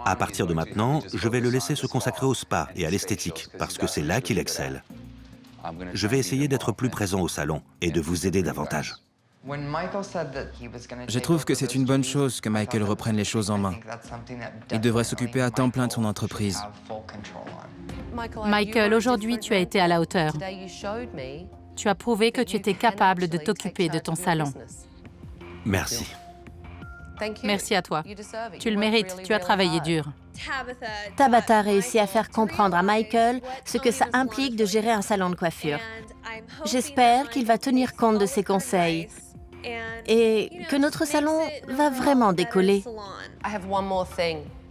À partir de maintenant, je vais le laisser se consacrer au spa et à l'esthétique, parce que c'est là qu'il excelle. Je vais essayer d'être plus présent au salon et de vous aider davantage. Je trouve que c'est une bonne chose que Michael reprenne les choses en main. Il devrait s'occuper à temps plein de son entreprise. Michael, aujourd'hui, tu as été à la hauteur. Tu as prouvé que tu étais capable de t'occuper de ton salon. Merci. Merci à toi. Tu le mérites, tu as travaillé dur. Tabata réussit à faire comprendre à Michael ce que ça implique de gérer un salon de coiffure. J'espère qu'il va tenir compte de ses conseils et que notre salon va vraiment décoller.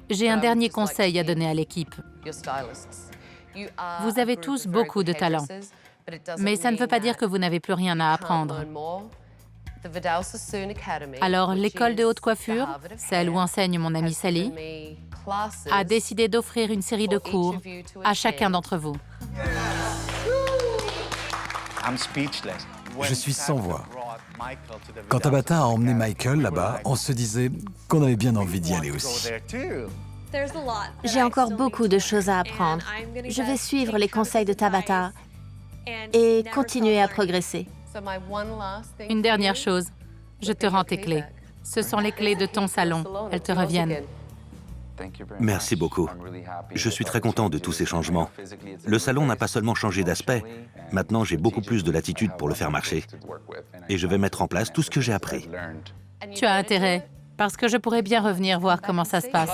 J'ai un dernier conseil à donner à l'équipe. Vous avez tous beaucoup de talent, mais ça ne veut pas dire que vous n'avez plus rien à apprendre. Alors, l'école de haute coiffure, celle où enseigne mon amie Sally, a décidé d'offrir une série de cours à chacun d'entre vous. Je suis sans voix. Quand Tabata a emmené Michael là-bas, on se disait qu'on avait bien envie d'y aller aussi. J'ai encore beaucoup de choses à apprendre. Je vais suivre les conseils de Tabata et continuer à progresser. Une dernière chose, je te rends tes clés. Ce sont les clés de ton salon. Elles te reviennent. Merci beaucoup. Je suis très content de tous ces changements. Le salon n'a pas seulement changé d'aspect. Maintenant, j'ai beaucoup plus de latitude pour le faire marcher. Et je vais mettre en place tout ce que j'ai appris. Tu as intérêt, parce que je pourrais bien revenir voir comment ça se passe.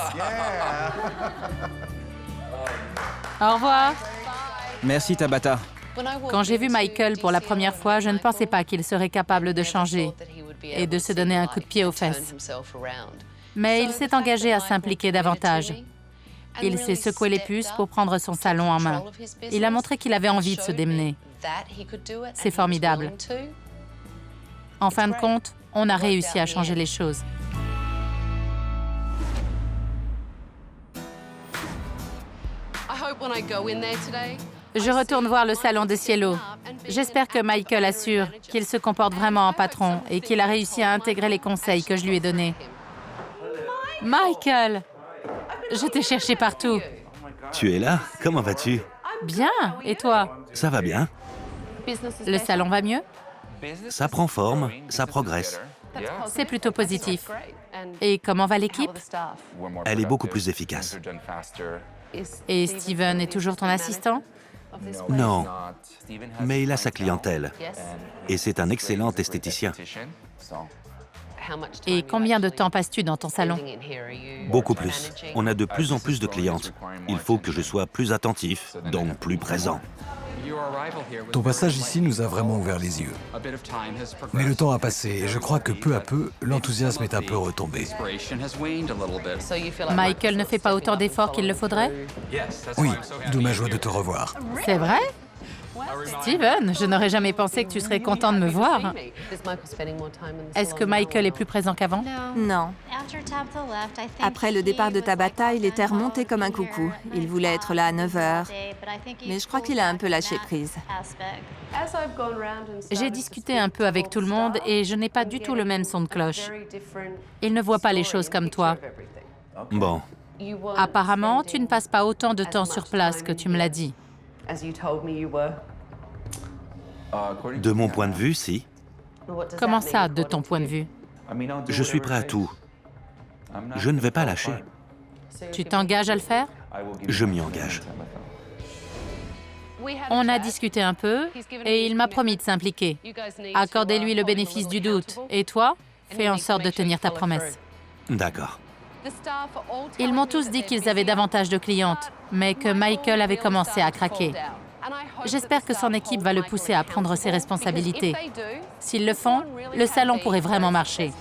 Au revoir. Merci Tabata. Quand j'ai vu Michael pour la première fois, je ne pensais pas qu'il serait capable de changer et de se donner un coup de pied aux fesses. Mais il s'est engagé à s'impliquer davantage. Il s'est secoué les puces pour prendre son salon en main. Il a montré qu'il avait envie de se démener. C'est formidable. En fin de compte, on a réussi à changer les choses. Je retourne voir le salon de Cielo. J'espère que Michael assure qu'il se comporte vraiment en patron et qu'il a réussi à intégrer les conseils que je lui ai donnés. Michael! Je t'ai cherché partout. Tu es là? Comment vas-tu? Bien, et toi? Ça va bien. Le salon va mieux? Ça prend forme, ça progresse. C'est plutôt positif. Et comment va l'équipe? Elle est beaucoup plus efficace. Et Steven est toujours ton assistant? Non, mais il a sa clientèle. Et c'est un excellent esthéticien. Et combien de temps passes-tu dans ton salon? Beaucoup plus. On a de plus en plus de clientes. Il faut que je sois plus attentif, donc plus présent. Ton passage ici nous a vraiment ouvert les yeux. Mais le temps a passé et je crois que peu à peu, l'enthousiasme est un peu retombé. Michael ne fait pas autant d'efforts qu'il le faudrait? Oui, d'où ma joie de te revoir. C'est vrai? Steven, je n'aurais jamais pensé que tu serais content de me voir. Est-ce que Michael est plus présent qu'avant? Non. Après le départ de Tabata, il était remonté comme un coucou. Il voulait être là à 9 h. Mais je crois qu'il a un peu lâché prise. J'ai discuté un peu avec tout le monde et je n'ai pas du tout le même son de cloche. Ils ne voient pas les choses comme toi. Bon, Apparemment, tu ne passes pas autant de temps sur place que tu me l'as dit. de mon point de vue, si. Comment ça, de ton point de vue? Je suis prêt à tout. Je ne vais pas lâcher. Tu t'engages à le faire? Je m'y engage. On a discuté un peu et il m'a promis de s'impliquer. Accordez-lui le bénéfice du doute. Et toi, fais en sorte de tenir ta promesse. D'accord. Ils m'ont tous dit qu'ils avaient davantage de clientes, mais que Michael avait commencé à craquer. J'espère que son équipe va le pousser à prendre ses responsabilités. S'ils le font, le salon pourrait vraiment marcher.